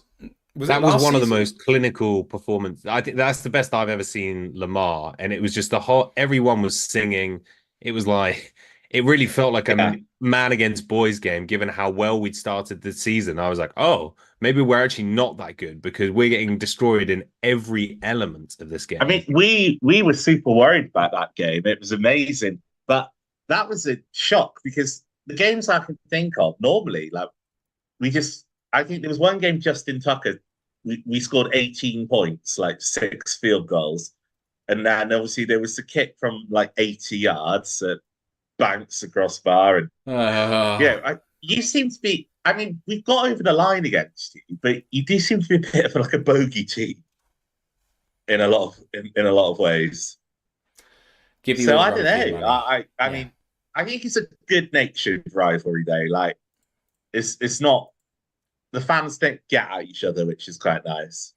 That was one of the most clinical performances. I think that's the best I've ever seen Lamar, and it was just everyone was singing. It was like it really felt like a man against boys game, given how well we'd started the season. I was like, oh, maybe we're actually not that good because we're getting destroyed in every element of this game. I mean, we were super worried about that game. It was amazing, but that was a shock because the games I can think of normally, like I think there was one game, Justin Tucker, we scored 18 points, like 6 field goals. And then obviously there was the kick from like 80 yards that bounced across bar. And you seem to be, I mean, we've got over the line against you, but you do seem to be a bit of like a bogey team in a lot of ways. I don't know. I mean, I think it's a good-natured rivalry though. Like it's not, the fans don't get at each other, which is quite nice.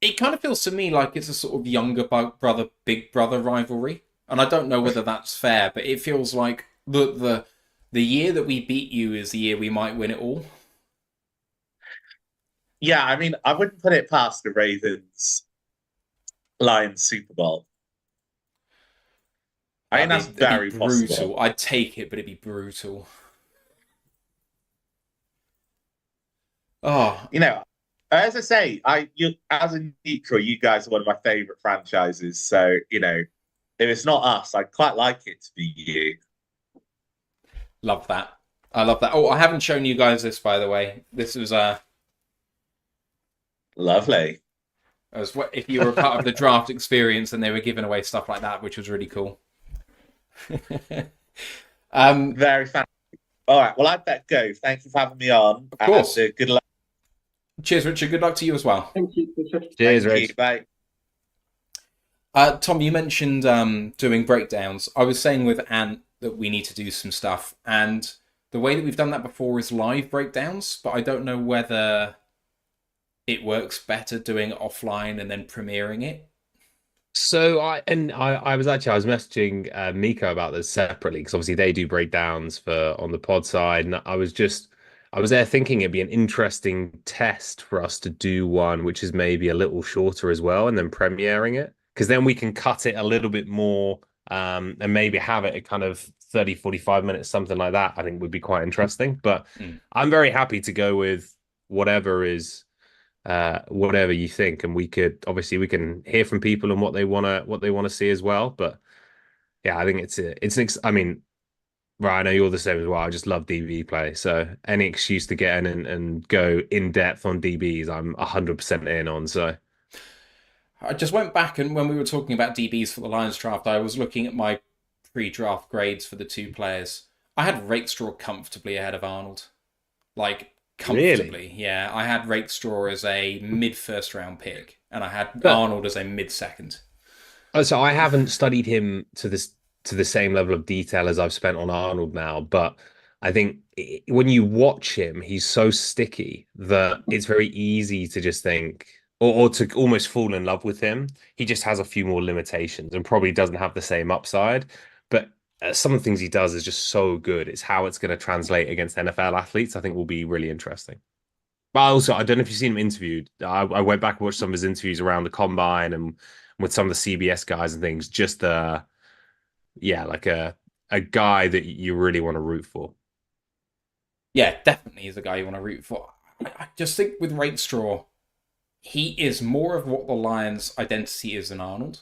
It kind of feels to me like it's a sort of younger brother, big brother rivalry. And I don't know whether that's fair, but it feels like the year that we beat you is the year we might win it all. Yeah, I mean, I wouldn't put it past the Ravens Lions Super Bowl. I think that's very brutal. possible. I'd take it, but it'd be brutal. Oh, you know, as I say, as a neutral, you guys are one of my favorite franchises. So, you know, if it's not us, I'd quite like it to be you. Love that. I love that. Oh, I haven't shown you guys this, by the way. This was lovely. As if you were a part of the draft experience and they were giving away stuff like that, which was really cool. Very fantastic. All right, well, I'd better go. Thank you for having me on. Of course. Good luck. Cheers, Richard. Good luck to you as well. Thank you. Cheers, Rich. Bye. Tom, you mentioned doing breakdowns. I was saying with Ant that we need to do some stuff, and the way that we've done that before is live breakdowns, but I don't know whether it works better doing it offline and then premiering it. So I was messaging Miko about this separately because obviously they do breakdowns on the pod side, and I was there thinking it'd be an interesting test for us to do one which is maybe a little shorter as well, and then premiering it, because then we can cut it a little bit more and maybe have it at kind of 30-45 minutes, something like that. I think would be quite interesting. But I'm very happy to go with whatever you think, and we can hear from people and what they want to see as well. But yeah, I think I mean, right, I know you're the same as well. I just love DB play, so any excuse to get in and go in depth on DBs, I'm 100% in on. So I just went back, and when we were talking about DBs for the Lions draft, I was looking at my pre-draft grades for the 2 players. I had Rakestraw comfortably ahead of Arnold, like comfortably. Really? Yeah, I had Rakestraw as a mid-first round pick, and I had Arnold as a mid-second. Oh, so I haven't studied him to the same level of detail as I've spent on Arnold now, but I think when you watch him, he's so sticky that it's very easy to just think, or to almost fall in love with him. He just has a few more limitations and probably doesn't have the same upside. But some of the things he does is just so good. It's how it's going to translate against NFL athletes, I think, will be really interesting. But also, I don't know if you've seen him interviewed. I went back and watched some of his interviews around the combine and with some of the CBS guys and things. Just like a guy that you really want to root for. Yeah, definitely is a guy you want to root for. I just think with Rakestraw, he is more of what the Lions' identity is than Arnold.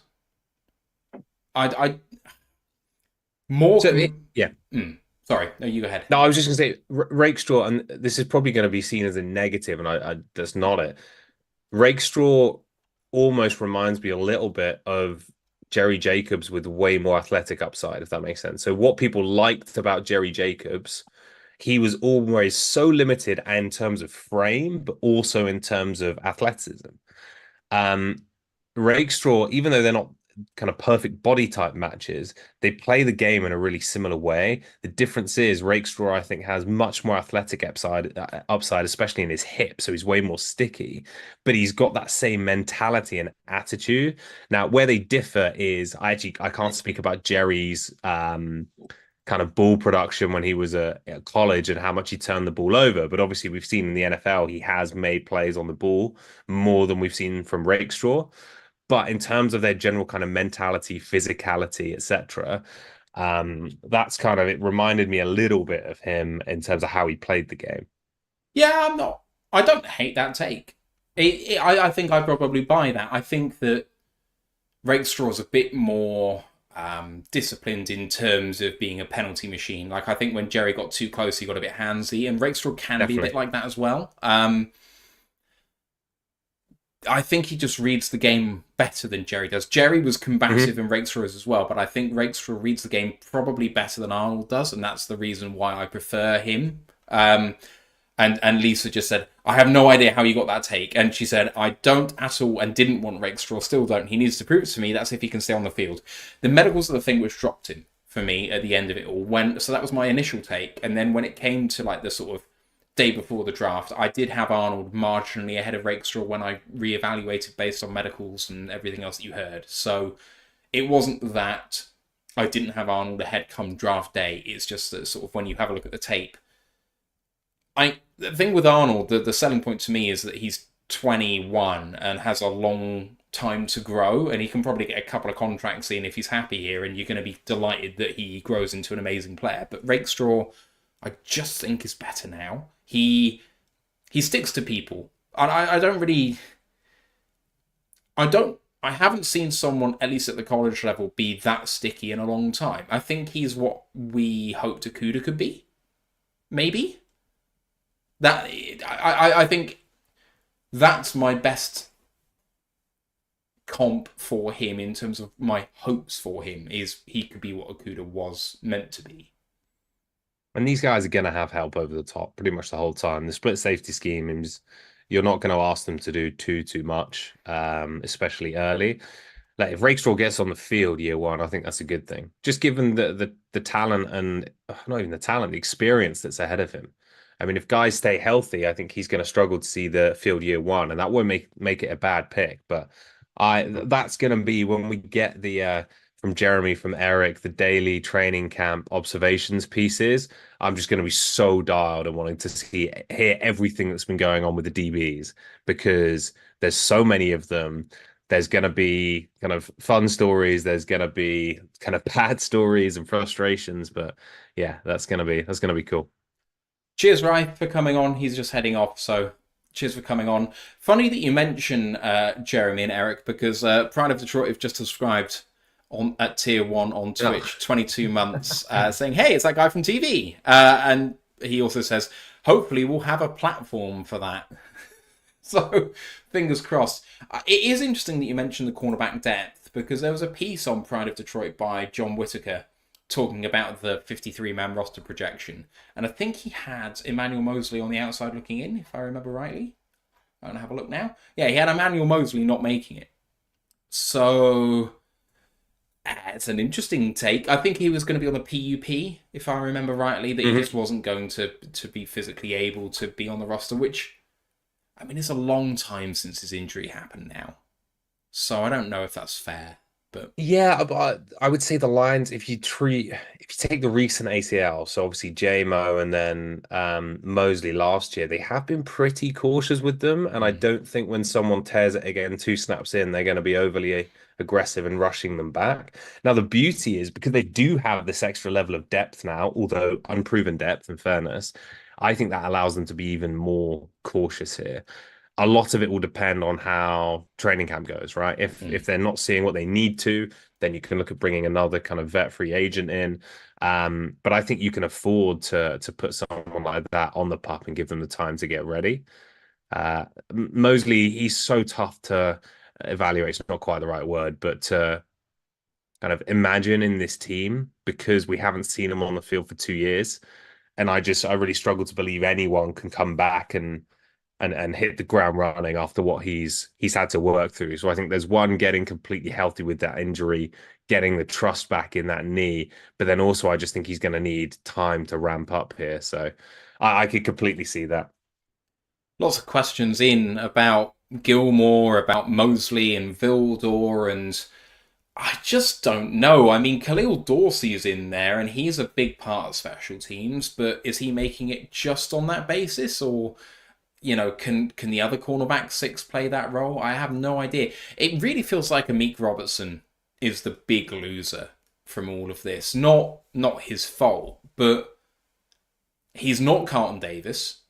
Sorry, no, you go ahead. No, I was just going to say, Rakestraw, and this is probably going to be seen as a negative, and that's not it. Rakestraw almost reminds me a little bit of Jerry Jacobs with way more athletic upside, if that makes sense. So what people liked about Jerry Jacobs, he was always so limited in terms of frame, but also in terms of athleticism. Rakestraw, even though kind of perfect body type matches. They play the game in a really similar way. The difference is Rakestraw, I think, has much more athletic upside, especially in his hip. So he's way more sticky, but he's got that same mentality and attitude. Now, where they differ is I can't speak about Jerry's kind of ball production when he was at college and how much he turned the ball over. But obviously, we've seen in the NFL, he has made plays on the ball more than we've seen from Rakestraw. But in terms of their general kind of mentality, physicality, etc., that's kind of, it reminded me a little bit of him in terms of how he played the game. Yeah, I don't hate that take. I think I probably buy that. I think that Rakestraw's a bit more disciplined in terms of being a penalty machine. Like, I think when Jerry got too close, he got a bit handsy, and Rakestraw can be a bit like that as well. I think he just reads the game better than Jerry does. Jerry was combative and Rakestraw is as well, but I think Rakestraw reads the game probably better than Arnold does, and that's the reason why I prefer him. And Lisa just said, I have no idea how you got that take. And she said, I don't at all and didn't want Rakestraw, still don't. He needs to prove it to me. That's if he can stay on the field. The medicals are the thing which dropped him for me at the end of it all. So that was my initial take. And then when it came to like the sort of day before the draft, I did have Arnold marginally ahead of Rakestraw when I reevaluated based on medicals and everything else that you heard. So it wasn't that I didn't have Arnold ahead come draft day. It's just that sort of when you have a look at the tape, the thing with Arnold, the selling point to me is that he's 21 and has a long time to grow, and he can probably get a couple of contracts in if he's happy here, and you're going to be delighted that he grows into an amazing player. But Rakestraw, I just think is better now. He sticks to people. I haven't seen someone, at least at the college level, be that sticky in a long time. I think he's what we hoped Okuda could be. Maybe. I think that's my best comp for him in terms of my hopes for him, is he could be what Okuda was meant to be. And these guys are going to have help over the top pretty much the whole time. The split safety schemes, you're not going to ask them to do too much, especially early. Like if Rakestraw gets on the field year one, I think that's a good thing. Just given the talent and not even the talent, the experience that's ahead of him. I mean, if guys stay healthy, I think he's going to struggle to see the field year one, and that won't make it a bad pick. But that's going to be when we get the from Jeremy, from Eric, the daily training camp observations pieces. I'm just going to be so dialed and wanting to hear everything that's been going on with the DBs, because there's so many of them. There's going to be kind of fun stories. There's going to be kind of bad stories and frustrations. But yeah, that's going to be cool. Cheers, Rai, for coming on. He's just heading off, so cheers for coming on. Funny that you mention Jeremy and Eric, because Pride of Detroit have just subscribed at Tier 1 on Twitch, 22 months, saying, hey, it's that guy from TV. And he also says, hopefully we'll have a platform for that. So, fingers crossed. It is interesting that you mentioned the cornerback depth, because there was a piece on Pride of Detroit by John Whitaker talking about the 53-man roster projection. And I think he had Emmanuel Mosley on the outside looking in, if I remember rightly. I'm going to have a look now. Yeah, he had Emmanuel Mosley not making it. So, it's an interesting take. I think he was going to be on the PUP, if I remember rightly, that he just wasn't going to be physically able to be on the roster, which, I mean, it's a long time since his injury happened now. So I don't know if that's fair. But yeah, but I would say the Lions, if you take the recent ACL, so obviously JMO and then Mosley last year, they have been pretty cautious with them. And I don't think when someone tears it again 2 snaps in, they're going to be overly aggressive and rushing them back. Now, the beauty is because they do have this extra level of depth now, although unproven depth, in fairness, I think that allows them to be even more cautious here. A lot of it will depend on how training camp goes, right? If they're not seeing what they need to, then you can look at bringing another kind of vet free agent in. But I think you can afford to put someone like that on the pup and give them the time to get ready. Mosley, he's so tough to evaluate. It's not quite the right word, but to kind of imagine in this team, because we haven't seen him on the field for 2 years. And I really struggle to believe anyone can come back and and hit the ground running after what he's had to work through. So I think there's one, getting completely healthy with that injury, getting the trust back in that knee, but then also I just think he's going to need time to ramp up here. So I could completely see that. Lots of questions in about Gilmore, about Mosley and Vildor, and I just don't know. I mean, Khalil Dorsey's in there, and he's a big part of special teams, but is he making it just on that basis, or can the other cornerback 6 play that role? I have no idea. It really feels like Amik Robertson is the big loser from all of this. Not his fault, but he's not Carlton Davis.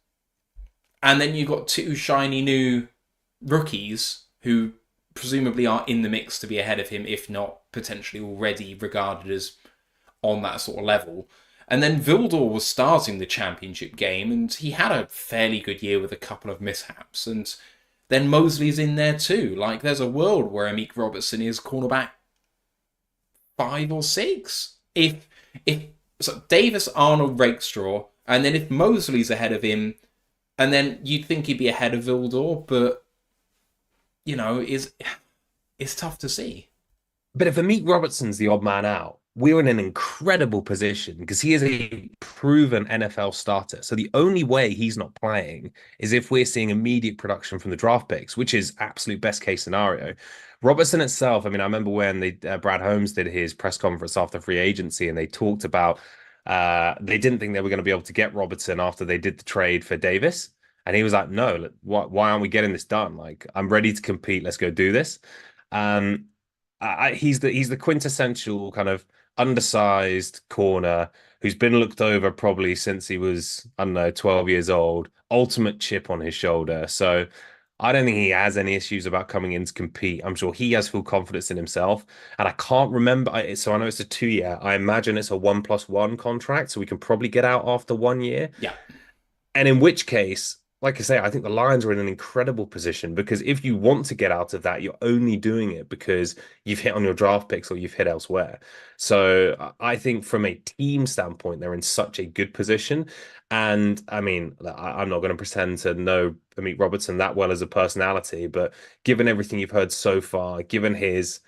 And then you've got 2 shiny new rookies who presumably are in the mix to be ahead of him, if not potentially already regarded as on that sort of level. And then Vildor was starting the championship game, and he had a fairly good year with a couple of mishaps. And then Mosley's in there too. Like, there's a world where Amik Robertson is cornerback 5 or 6. If so Davis, Arnold, Rakestraw, and then if Mosley's ahead of him, and then you'd think he'd be ahead of Vildor, but it's tough to see. But if Amik Robertson's the odd man out, we're in an incredible position because he is a proven NFL starter. So the only way he's not playing is if we're seeing immediate production from the draft picks, which is absolute best case scenario. Robertson itself, I mean, I remember when Brad Holmes did his press conference after free agency, and they talked about they didn't think they were going to be able to get Robertson after they did the trade for Davis. And he was like, no, why aren't we getting this done? Like, I'm ready to compete. Let's go do this. He's the quintessential kind of undersized corner who's been looked over probably since he was, I don't know, 12 years old, ultimate chip on his shoulder. So I don't think he has any issues about coming in to compete. I'm sure he has full confidence in himself. And I can't remember. So I know it's a 2-year. I imagine it's a 1+1 contract. So we can probably get out after 1 year. Yeah. And in which case, like I say, I think the Lions are in an incredible position, because if you want to get out of that, you're only doing it because you've hit on your draft picks or you've hit elsewhere. So I think from a team standpoint, they're in such a good position. And I mean, I'm not going to pretend to know Amik Robertson that well as a personality, but given everything you've heard so far, given his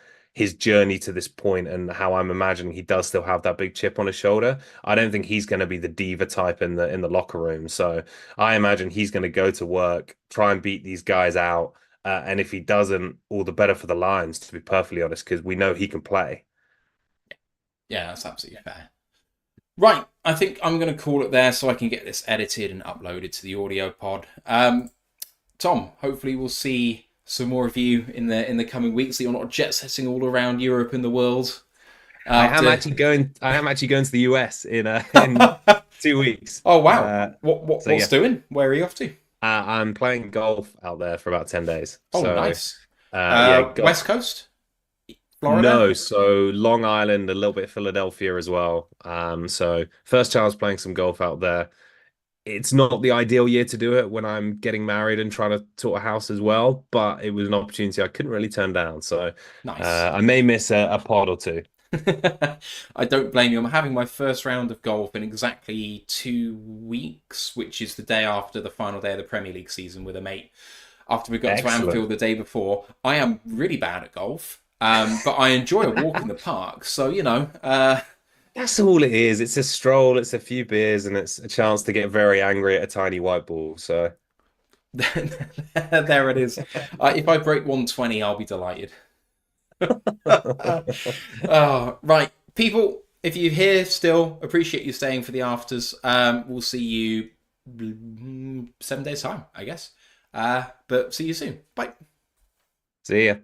journey to this point and how I'm imagining he does still have that big chip on his shoulder, I don't think he's going to be the diva type in the locker room. So I imagine he's going to go to work, try and beat these guys out. And if he doesn't, all the better for the Lions, to be perfectly honest, because we know he can play. Yeah, that's absolutely fair. Right, I think I'm going to call it there so I can get this edited and uploaded to the audio pod. Tom, hopefully we'll see some more of you in the coming weeks, that you're not jet setting all around Europe and the world. I am actually going to the US in 2 weeks. Oh wow! What's doing? Where are you off to? I'm playing golf out there for about 10 days. Oh, so, nice. West Coast, Florida. No, so Long Island, a little bit of Philadelphia as well. So first chance playing some golf out there. It's not the ideal year to do it when I'm getting married and trying to sort a house as well, but it was an opportunity I couldn't really turn down. So nice. I may miss a pod or two. I don't blame you. I'm having my first round of golf in exactly 2 weeks, which is the day after the final day of the Premier League season with a mate. After we got to Anfield the day before. I am really bad at golf, but I enjoy a walk in the park. So, that's all it is. It's a stroll, it's a few beers, and it's a chance to get very angry at a tiny white ball. So there it is. If I break 120, I'll be delighted. Right, people, if you're here still, appreciate you staying for the afters. We'll see you 7 days time, I guess. But see you soon. Bye. See ya.